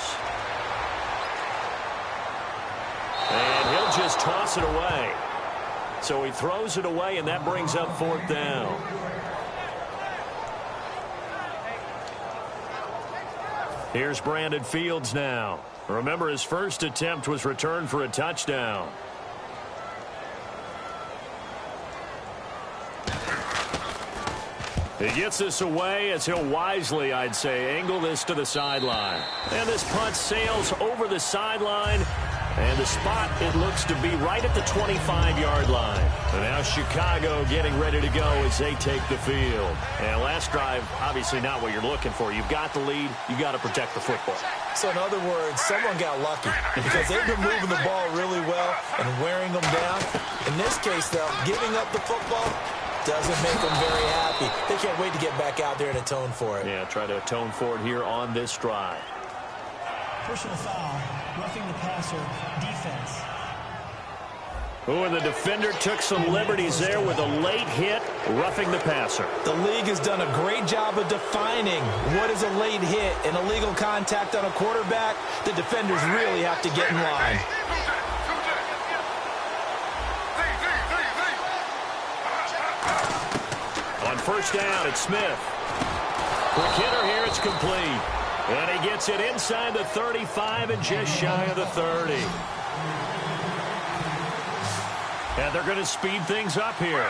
And he'll just toss it away. So he throws it away, and that brings up 4th down. Here's Brandon Fields now. Remember, his first attempt was returned for a touchdown. He gets this away as he'll wisely, I'd say, angle this to the sideline. And this punt sails over the sideline. And the spot, it looks to be right at the 25-yard line. And now Chicago getting ready to go as they take the field. And last drive, obviously not what you're looking for. You've got the lead. You've got to protect the football. So in other words, someone got lucky because they've been moving the ball really well and wearing them down. In this case, though, giving up the football doesn't make them very happy. They can't wait to get back out there and atone for it. Yeah, try to atone for it here on this drive. Personal foul, roughing the passer, defense. Oh, and the defender took some liberties there with a late hit, roughing the passer. The league has done a great job of defining what is a late hit and illegal contact on a quarterback. The defenders really have to get in line. On 1st down, it's Smith. Quick hitter here, it's complete. And he gets it inside the 35 and just shy of the 30. And they're going to speed things up here.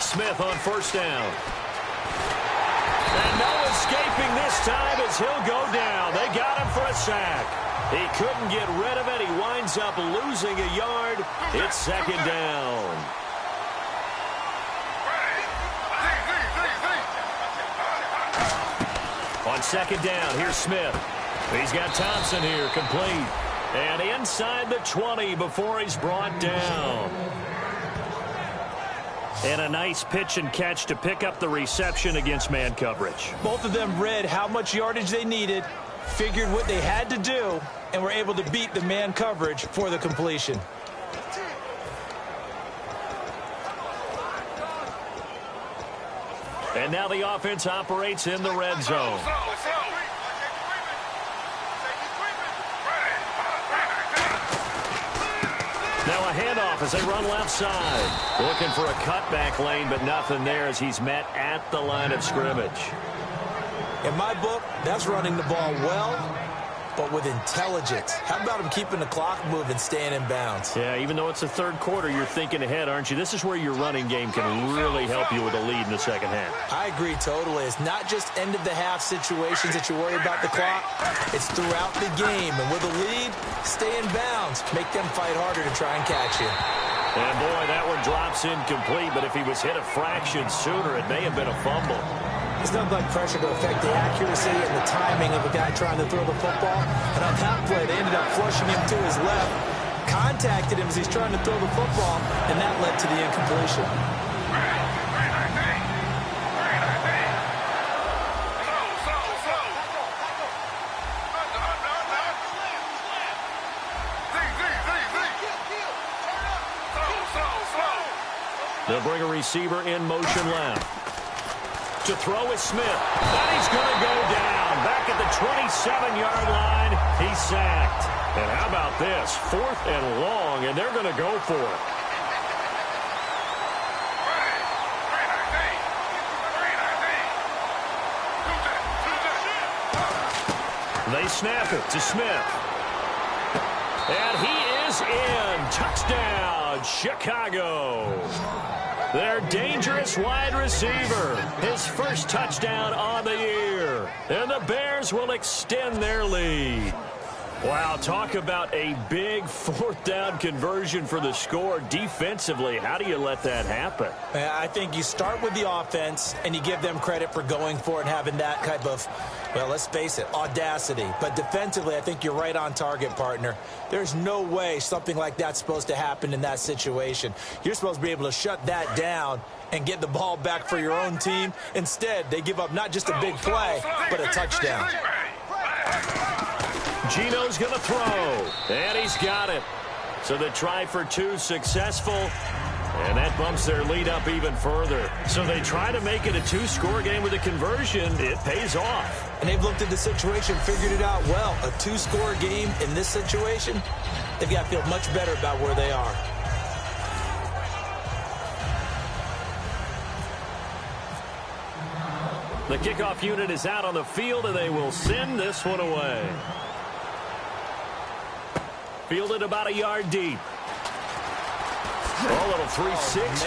Smith on 1st down. And no escaping this time as he'll go down. They got him for a sack. He couldn't get rid of it. He winds up losing a yard. It's 2nd down. second down. Here's Smith. He's got Thompson here, complete. And inside the 20 before he's brought down. And a nice pitch and catch to pick up the reception against man coverage. Both of them read how much yardage they needed, figured what they had to do, and were able to beat the man coverage for the completion. And now the offense operates in the red zone. Now a handoff as they run left side. Looking for a cutback lane, but nothing there as he's met at the line of scrimmage. In my book, that's running the ball well, but with intelligence. How about him keeping the clock moving, staying in bounds? Yeah, even though it's the third quarter, you're thinking ahead, aren't you? This is where your running game can really help you with a lead in the second half. I agree totally. It's not just end-of-the-half situations that you worry about the clock. It's throughout the game. And with a lead, stay in bounds. Make them fight harder to try and catch you. And, boy, that one drops incomplete. But if he was hit a fraction sooner, it may have been a fumble. It's not like pressure to affect the accuracy and the timing of a guy trying to throw the football. And on that play, they ended up flushing him to his left, contacted him as he's trying to throw the football, and that led to the incompletion. They'll bring a receiver in motion left. To throw is Smith. And he's going to go down. Back at the 27-yard line. He's sacked. And how about this? 4th and long, and they're going to go for it. They snap it to Smith. And he is in. Touchdown, Chicago. Their dangerous wide receiver. His first touchdown on the year. And the Bears will extend their lead. Wow, talk about a big 4th down conversion for the score. Defensively, how do you let that happen? I think you start with the offense, and you give them credit for going for it and having that type of, well, let's face it, audacity. But defensively, I think you're right on target, partner. There's no way something like that's supposed to happen in that situation. You're supposed to be able to shut that down and get the ball back for your own team. Instead, they give up not just a big play, but a touchdown. Gino's going to throw, and he's got it. So the try for 2 successful, and that bumps their lead up even further. So they try to make it a 2-score game with a conversion. It pays off. And they've looked at the situation, figured it out well. A 2-score game in this situation, they've got to feel much better about where they are. The kickoff unit is out on the field, and they will send this one away. Fielded about a yard deep. A little 360.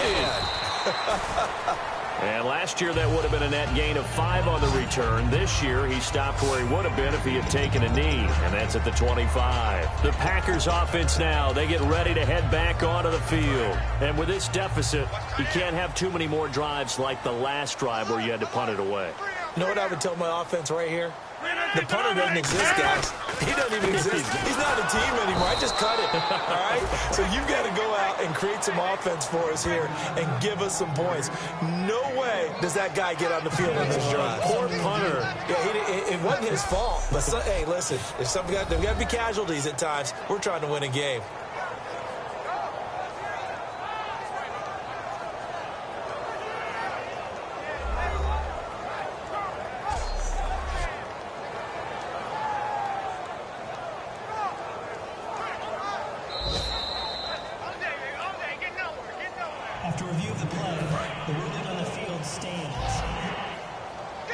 And last year that would have been a net gain of 5 on the return. This year he stopped where he would have been if he had taken a knee, and that's at the 25. The Packers offense now, they get ready to head back onto the field. And with this deficit, you can't have too many more drives like the last drive where you had to punt it away. You know what I would tell my offense right here? The punter doesn't exist, guys. He doesn't even exist. He's not a team anymore. I just cut it, all right? So you've got to go out and create some offense for us here and give us some points. No way does that guy get on the field on this drive. Poor punter. Yeah, it wasn't his fault. But, hey, listen, there's got to be casualties at times. We're trying to win a game. After review of the play, the ruling on the field stands.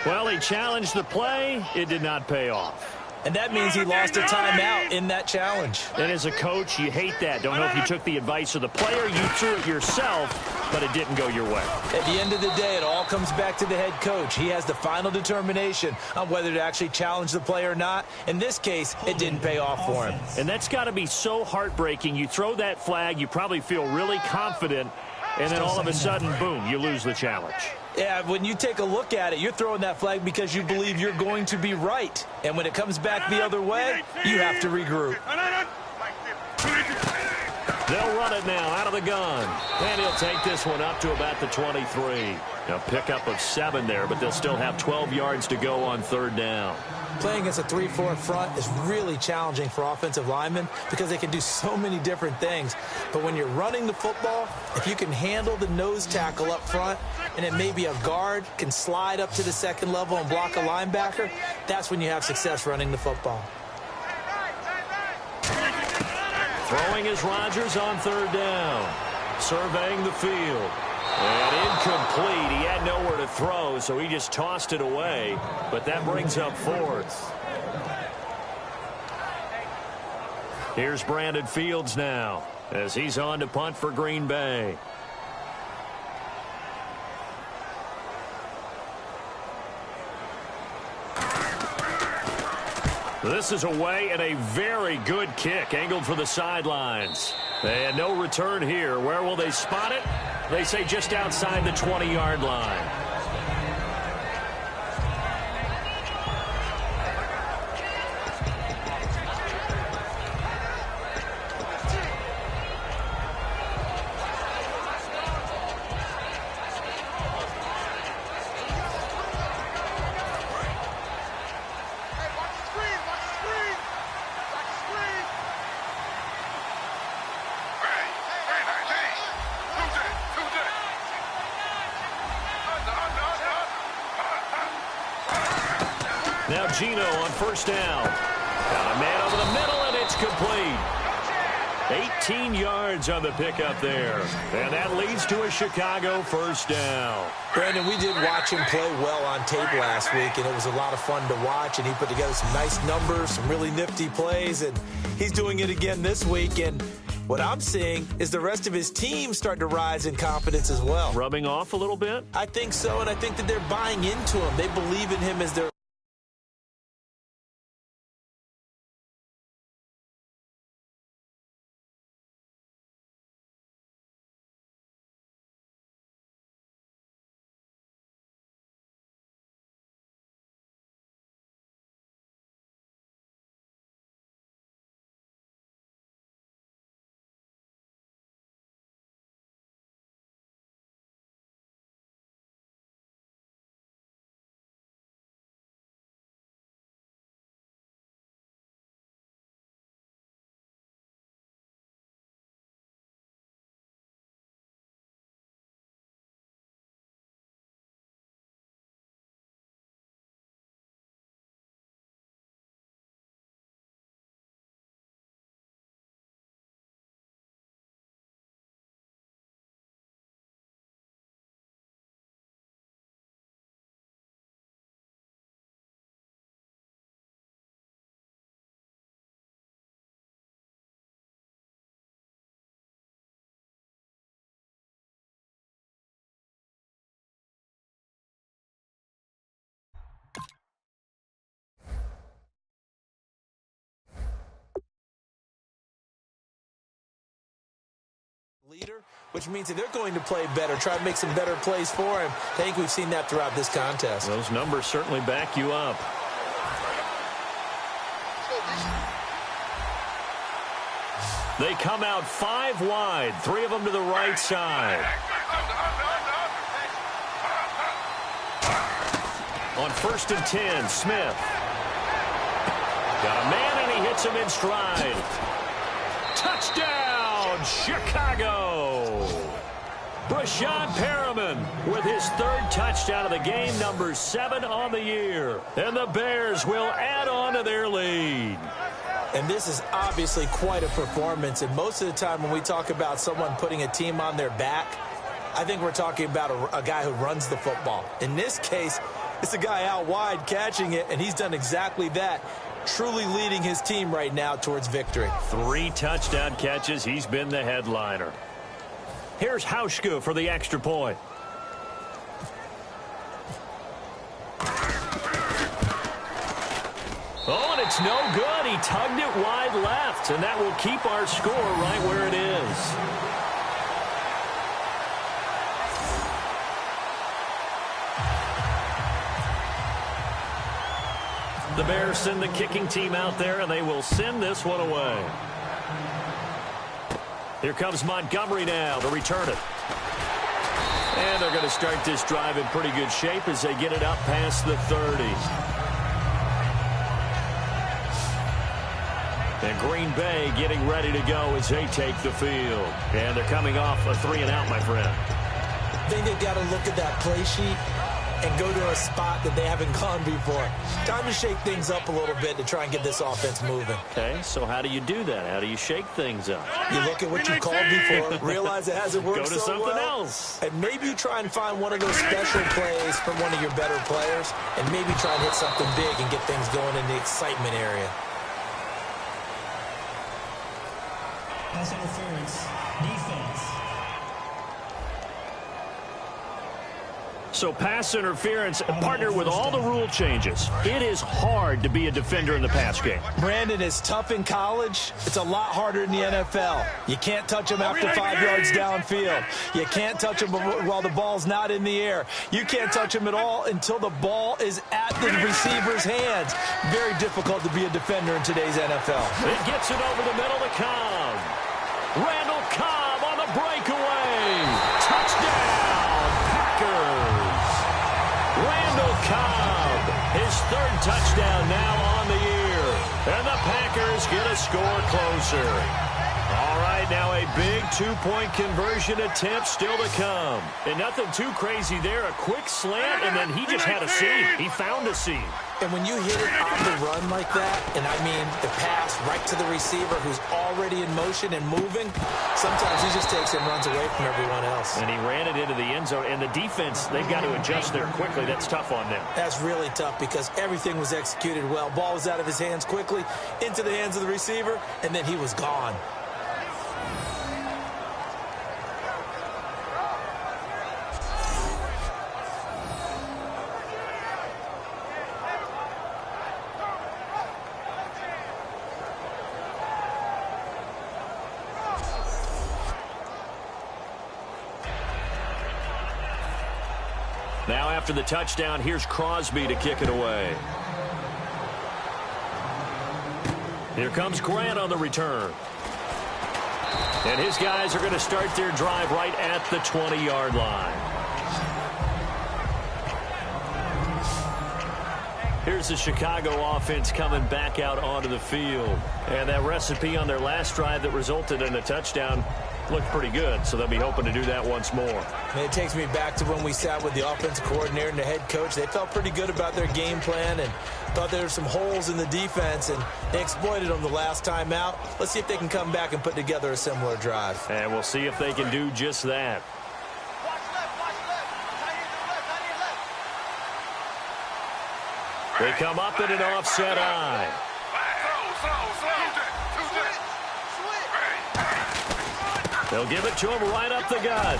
Well, he challenged the play. It did not pay off. And that means he lost a timeout in that challenge. And as a coach, you hate that. Don't know if you took the advice of the player. You threw it yourself, but it didn't go your way. At the end of the day, it all comes back to the head coach. He has the final determination on whether to actually challenge the play or not. In this case, it didn't pay off for him. And that's got to be so heartbreaking. You throw that flag, you probably feel really confident, and then all of a sudden, boom, you lose the challenge. Yeah, when you take a look at it, you're throwing that flag because you believe you're going to be right. And when it comes back the other way, you have to regroup. They'll run it now out of the gun. And he'll take this one up to about the 23. A pickup of 7 there, but they'll still have 12 yards to go on 3rd down. Playing against a 3-4 front is really challenging for offensive linemen because they can do so many different things. But when you're running the football, if you can handle the nose tackle up front, and then maybe a guard can slide up to the 2nd level and block a linebacker, that's when you have success running the football. Throwing is Rodgers on 3rd down. Surveying the field. And incomplete. He had nowhere to throw, so he just tossed it away. But that brings up 4th. Here's Brandon Fields now as he's on to punt for Green Bay. This is away and a very good kick angled for the sidelines. And no return here. Where will they spot it? They say just outside the 20-yard line. Now Gino on 1st down. Got a man over the middle, and it's complete. 18 yards on the pickup there. And that leads to a Chicago 1st down. Brandon, we did watch him play well on tape last week, and it was a lot of fun to watch, and he put together some nice numbers, some really nifty plays, and he's doing it again this week. And what I'm seeing is the rest of his team starting to rise in confidence as well. Rubbing off a little bit? I think so, and I think that they're buying into him. They believe in him as their leader, which means that they're going to play better, try to make some better plays for him. I think we've seen that throughout this contest. Those numbers certainly back you up. They come out 5 wide, 3 of them to the right side. On 1st and 10, Smith. Got a man, and he hits him in stride. Touchdown, Chicago! Brashad Perriman with his 3rd touchdown of the game, number 7 on the year. And the Bears will add on to their lead. And this is obviously quite a performance. And most of the time when we talk about someone putting a team on their back, I think we're talking about a guy who runs the football. In this case, it's a guy out wide catching it, and he's done exactly that, truly leading his team right now towards victory. 3 touchdown catches. He's been the headliner. Here's Hauschka for the extra point. Oh, and it's no good. He tugged it wide left, and that will keep our score right where it is. The Bears send the kicking team out there, and they will send this one away. Here comes Montgomery now to return it. And they're going to start this drive in pretty good shape as they get it up past the 30. And Green Bay getting ready to go as they take the field. And they're coming off a 3-and-out, my friend. I think they've got to look at that play sheet and go to a spot that they haven't gone before. Time to shake things up a little bit to try and get this offense moving. Okay, so how do you do that? How do you shake things up? You look at what you called before, realize it hasn't worked Go to so something well, else. and maybe you try and find one of those special plays from one of your better players, and maybe try and hit something big and get things going in the excitement area. Pass interference. Defense. So pass interference, partnered with all the rule changes. It is hard to be a defender in the pass game. Brandon, is tough in college. It's a lot harder in the NFL. You can't touch him after 5 yards downfield. You can't touch him while the ball's not in the air. You can't touch him at all until the ball is at the receiver's hands. Very difficult to be a defender in today's NFL. It gets it over the middle to Cobb. Randall Cobb on the breakaway. Touchdown, Packers. Randall Cobb, his 3rd touchdown now on the year. And the Packers get a score closer. All right, now a big 2-point conversion attempt still to come. And nothing too crazy there. A quick slant, and then he just had a seam. He found a seam. And when you hit it on the run like that, and I mean the pass right to the receiver who's already in motion and moving, sometimes he just takes and runs away from everyone else. And he ran it into the end zone. And the defense, they've got to adjust there quickly. That's tough on them. That's really tough because everything was executed well. Ball was out of his hands quickly, into the hands of the receiver, and then he was gone. Now after the touchdown, here's Crosby to kick it away. Here comes Grant on the return. And his guys are going to start their drive right at the 20-yard line. Here's the Chicago offense coming back out onto the field. And that recipe on their last drive that resulted in a touchdown looked pretty good, so they'll be hoping to do that once more. And it takes me back to when we sat with the offensive coordinator and the head coach. They felt pretty good about their game plan and thought there were some holes in the defense, and they exploited them the last time out. Let's see if they can come back and put together a similar drive. And we'll see if they can do just that. They come up in an offset eye. They'll give it to him right up the gut.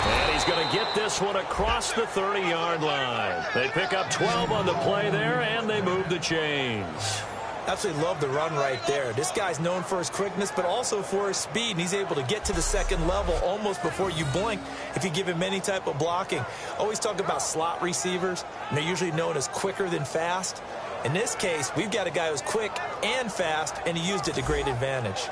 And he's going to get this one across the 30-yard line. They pick up 12 on the play there, and they move the chains. Absolutely love the run right there. This guy's known for his quickness, but also for his speed, and he's able to get to the second level almost before you blink if you give him any type of blocking. Always talk about slot receivers, and they're usually known as quicker than fast. In this case, we've got a guy who's quick and fast, and he used it to great advantage.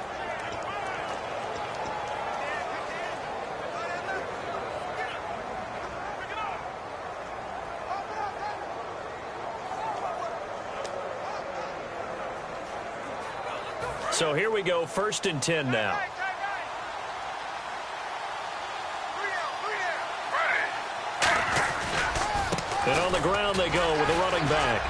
So here we go, 1st and 10 now. And on the ground they go with a running back.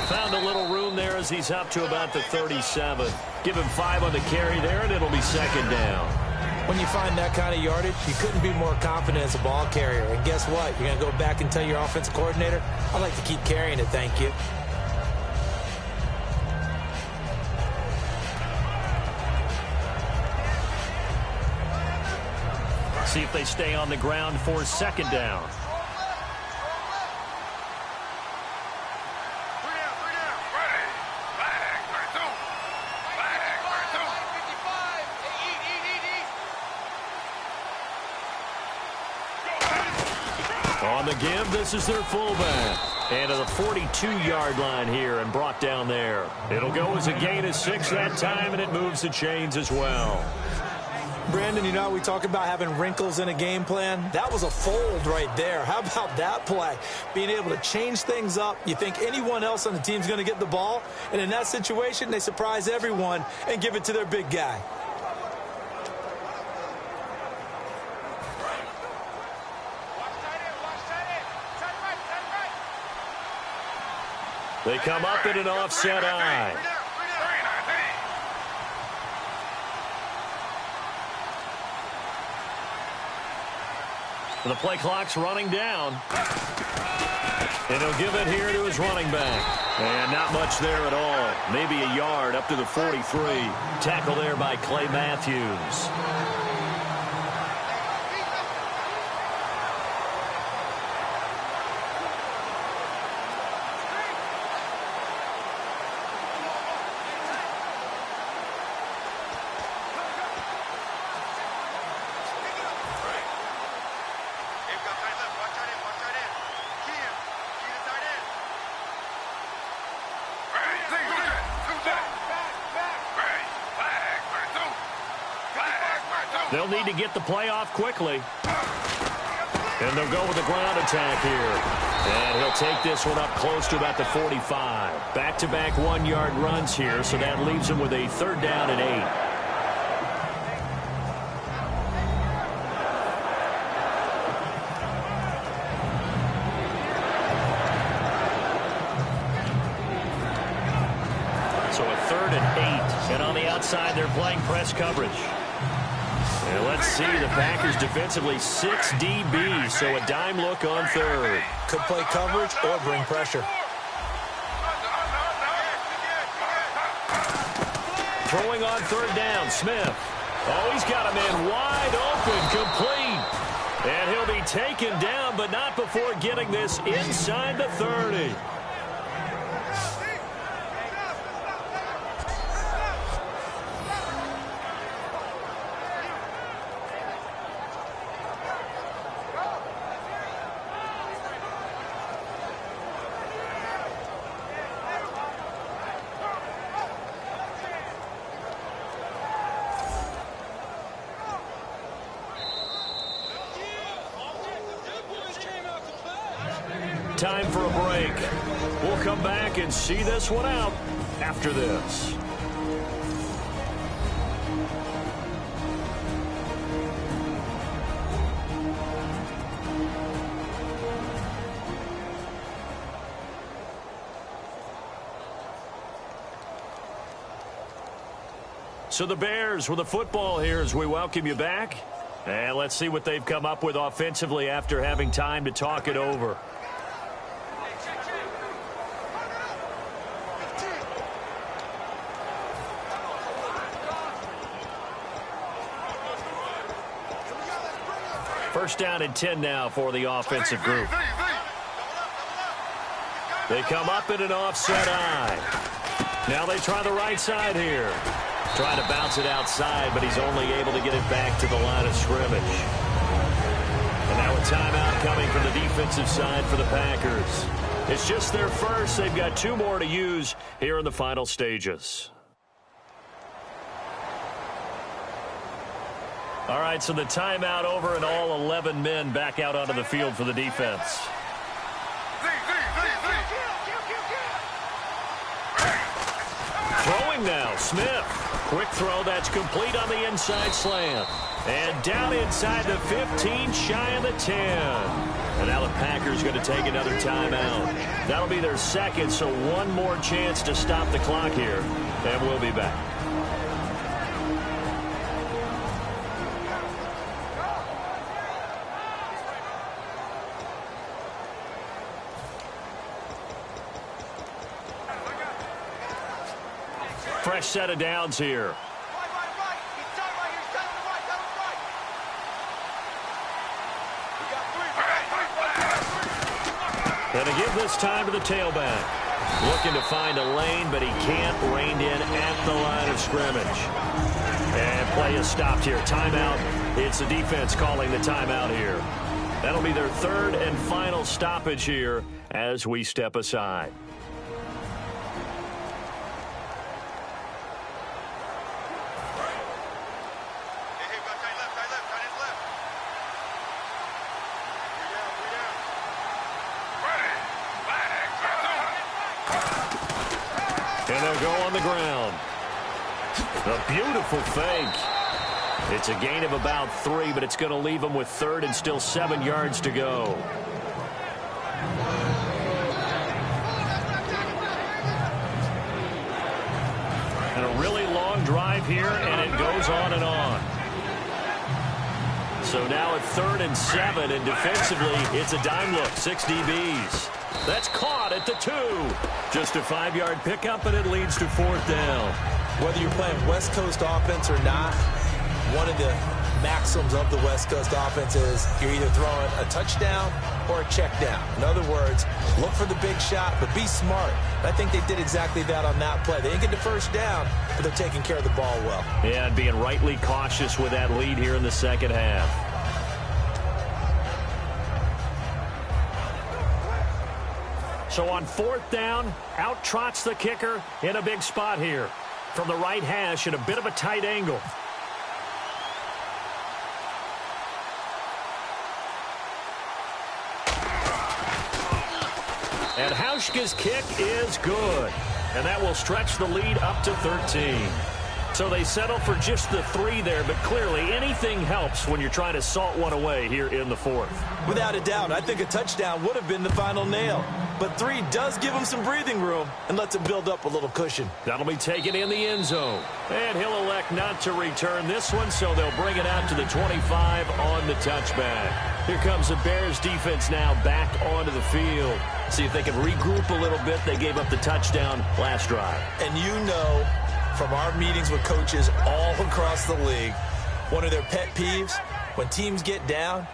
Found a little room there as he's up to about the 37. Give him 5 on the carry there, and it'll be 2nd down. When you find that kind of yardage, you couldn't be more confident as a ball carrier. And guess what? You're going to go back and tell your offensive coordinator, I'd like to keep carrying it, thank you. See if they stay on the ground for 2nd down. On the give, this is their fullback. And to the 42-yard line here and brought down there. It'll go as a gain of 6 that time, and it moves the chains as well. Brandon, you know how we talk about having wrinkles in a game plan? That was a fold right there. How about that play? Being able to change things up. You think anyone else on the team's going to get the ball, and in that situation, they surprise everyone and give it to their big guy. They come up in an offset eye. The play clock's running down. And he'll give it here to his running back. And not much there at all. Maybe a yard up to the 43. Tackle there by Clay Matthews. They'll need to get the play off quickly. And they'll go with the ground attack here. And he'll take this one up close to about the 45. Back-to-back 1-yard runs here, so that leaves him with a 3rd down and 8. So a 3rd and 8. And on the outside, they're playing press coverage. And let's see, the Packers defensively 6 DBs, so a dime look on 3rd. Could play coverage or bring pressure. Throwing on 3rd down, Smith. Oh, he's got a man wide open, complete. And he'll be taken down, but not before getting this inside the 30. Time for a break. We'll come back and see this one out after this. So the Bears with the football here as we welcome you back. And let's see what they've come up with offensively after having time to talk it over. First down and 10 now for the offensive group. They come up in an offset eye. Now they try the right side here. Trying to bounce it outside, but he's only able to get it back to the line of scrimmage. And now a timeout coming from the defensive side for the Packers. It's just their first. They've got 2 more to use here in the final stages. All right, so the timeout over and all 11 men back out onto the field for the defense. Throwing now, Smith. Quick throw that's complete on the inside slant. And down inside the 15, shy of the 10. And now the Packers going to take another timeout. That'll be their second, so one more chance to stop the clock here. And we'll be back. Fresh set of downs here. And to give this time to the tailback. Looking to find a lane, but he can't. Reined in at the line of scrimmage. And play is stopped here. Timeout. It's the defense calling the timeout here. That'll be their third and final stoppage here as we step aside. And they'll go on the ground. A beautiful fake. It's a gain of about 3, but it's going to leave them with third and still 7 yards to go. And a really long drive here, and it goes on and on. So now at 3rd and 7, and defensively, it's a dime look, 6 DBs. That's caught at the 2. Just a 5-yard pickup, and it leads to 4th down. Whether you're playing West Coast offense or not, one of the maxims of the West Coast offense is you're either throwing a touchdown or a check down. In other words, look for the big shot, but be smart. And I think they did exactly that on that play. They didn't get the first down, but they're taking care of the ball well. Yeah, and being rightly cautious with that lead here in the second half. So on 4th down, out trots the kicker in a big spot here. From the right hash at a bit of a tight angle. And Hauschka's kick is good. And that will stretch the lead up to 13. So they settle for just the 3 there, but clearly anything helps when you're trying to salt one away here in the 4th. Without a doubt, I think a touchdown would have been the final nail. But 3 does give him some breathing room and lets him build up a little cushion. That'll be taken in the end zone. And he'll elect not to return this one, so they'll bring it out to the 25 on the touchback. Here comes the Bears defense now back onto the field. See if they can regroup a little bit. They gave up the touchdown last drive. And you know from our meetings with coaches all across the league, one of their pet peeves, when teams get down,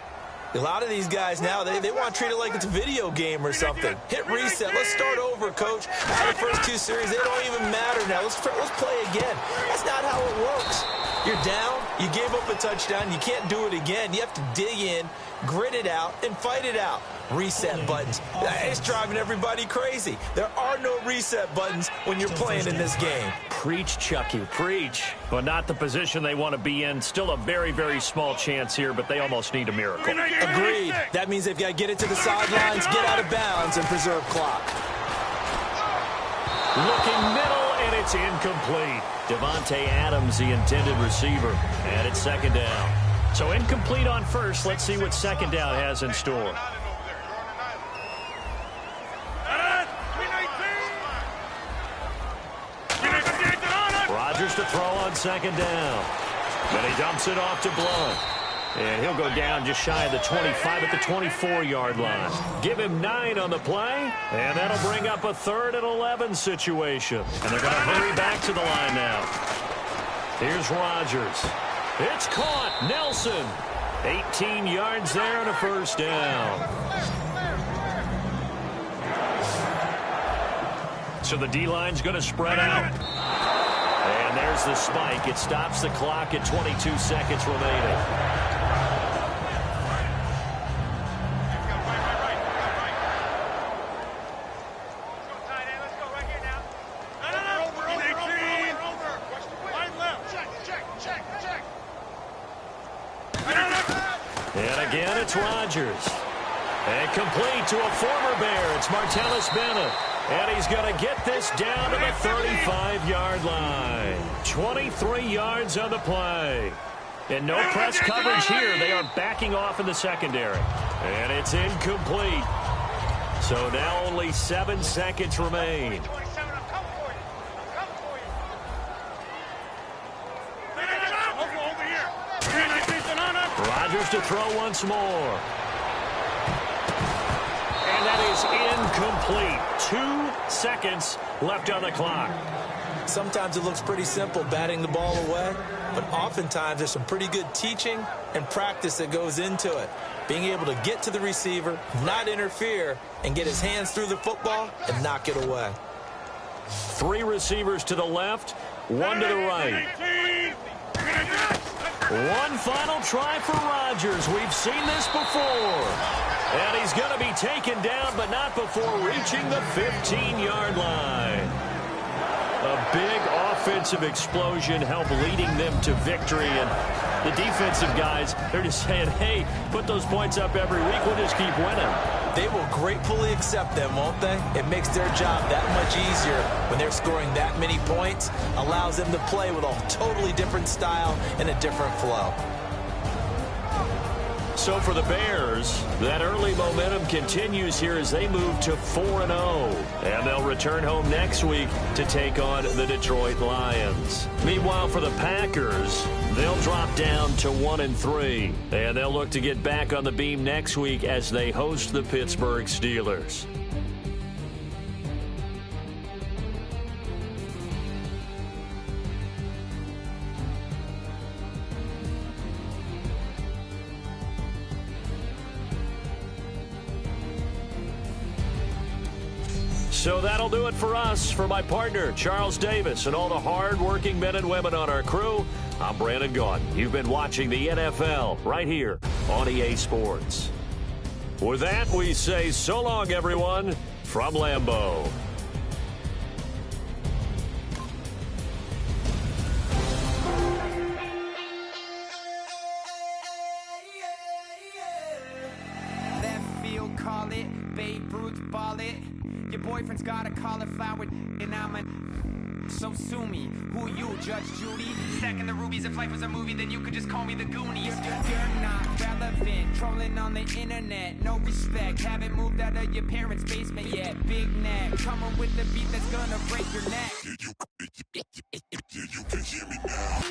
a lot of these guys now, they want to treat it like it's a video game or something. Hit reset. Let's start over, coach. Out of the first 2 series, they don't even matter now. Let's play again. That's not how it works. You're down. You gave up a touchdown. You can't do it again. You have to dig in, grit it out, and fight it out. Reset buttons. It's driving everybody crazy. There are no reset buttons when you're playing in this game. Preach, Chucky, preach. But not the position they want to be in. Still a very, very small chance here, but they almost need a miracle. Agreed. That means they've got to get it to the sidelines, get out of bounds, and preserve clock. Looking middle, and it's incomplete. Devontae Adams, the intended receiver, and it's 2nd down. So incomplete on first. Let's see what 2nd down has in store. Rodgers to throw on 2nd down. Then he dumps it off to Blunt. And he'll go down just shy of the 25 at the 24-yard line. Give him 9 on the play, and that'll bring up a 3rd and 11 situation. And they're going to hurry back to the line now. Here's Rodgers. It's caught. Nelson. 18 yards there and a 1st down. So the D-line's going to spread out. And there's the spike. It stops the clock at 22 seconds remaining. And again, it's Rodgers. And complete to a former Bear. It's Martellus Bennett. And he's going to get this down to the 35-yard line. 23 yards on the play. And no press coverage here. They are backing off in the secondary. And it's incomplete. So now only 7 seconds remain. Rodgers to throw once more. And that is incomplete. 2 seconds left on the clock. Sometimes it looks pretty simple batting the ball away, but oftentimes there's some pretty good teaching and practice that goes into it. Being able to get to the receiver, not interfere, and get his hands through the football and knock it away. 3 receivers to the left, 1 to the right. One final try for Rodgers. We've seen this before. And he's going to be taken down, but not before reaching the 15-yard line. A big offensive explosion helped leading them to victory. And the defensive guys, they're just saying, hey, put those points up every week. We'll just keep winning. They will gratefully accept them, won't they? It makes their job that much easier when they're scoring that many points. Allows them to play with a totally different style and a different flow. So for the Bears, that early momentum continues here as they move to 4-0. And they'll return home next week to take on the Detroit Lions. Meanwhile, for the Packers, they'll drop down to 1-3. And they'll look to get back on the beam next week as they host the Pittsburgh Steelers. So that'll do it for us. For my partner, Charles Davis, and all the hard-working men and women on our crew, I'm Brandon Gaudin. You've been watching the NFL right here on EA Sports. With that, we say so long, everyone, from Lambeau. Left field, call it. Babe Ruth, ball it. Your boyfriend's got a cauliflower, and I'm a... So sue me. Who you, Judge Judy? Stacking the rubies. If life was a movie, then you could just call me the Goonies. You're not relevant. Trolling on the internet. No respect. Haven't moved out of your parents' basement yet. Big neck. Coming with the beat that's gonna break your neck. You can hear me now.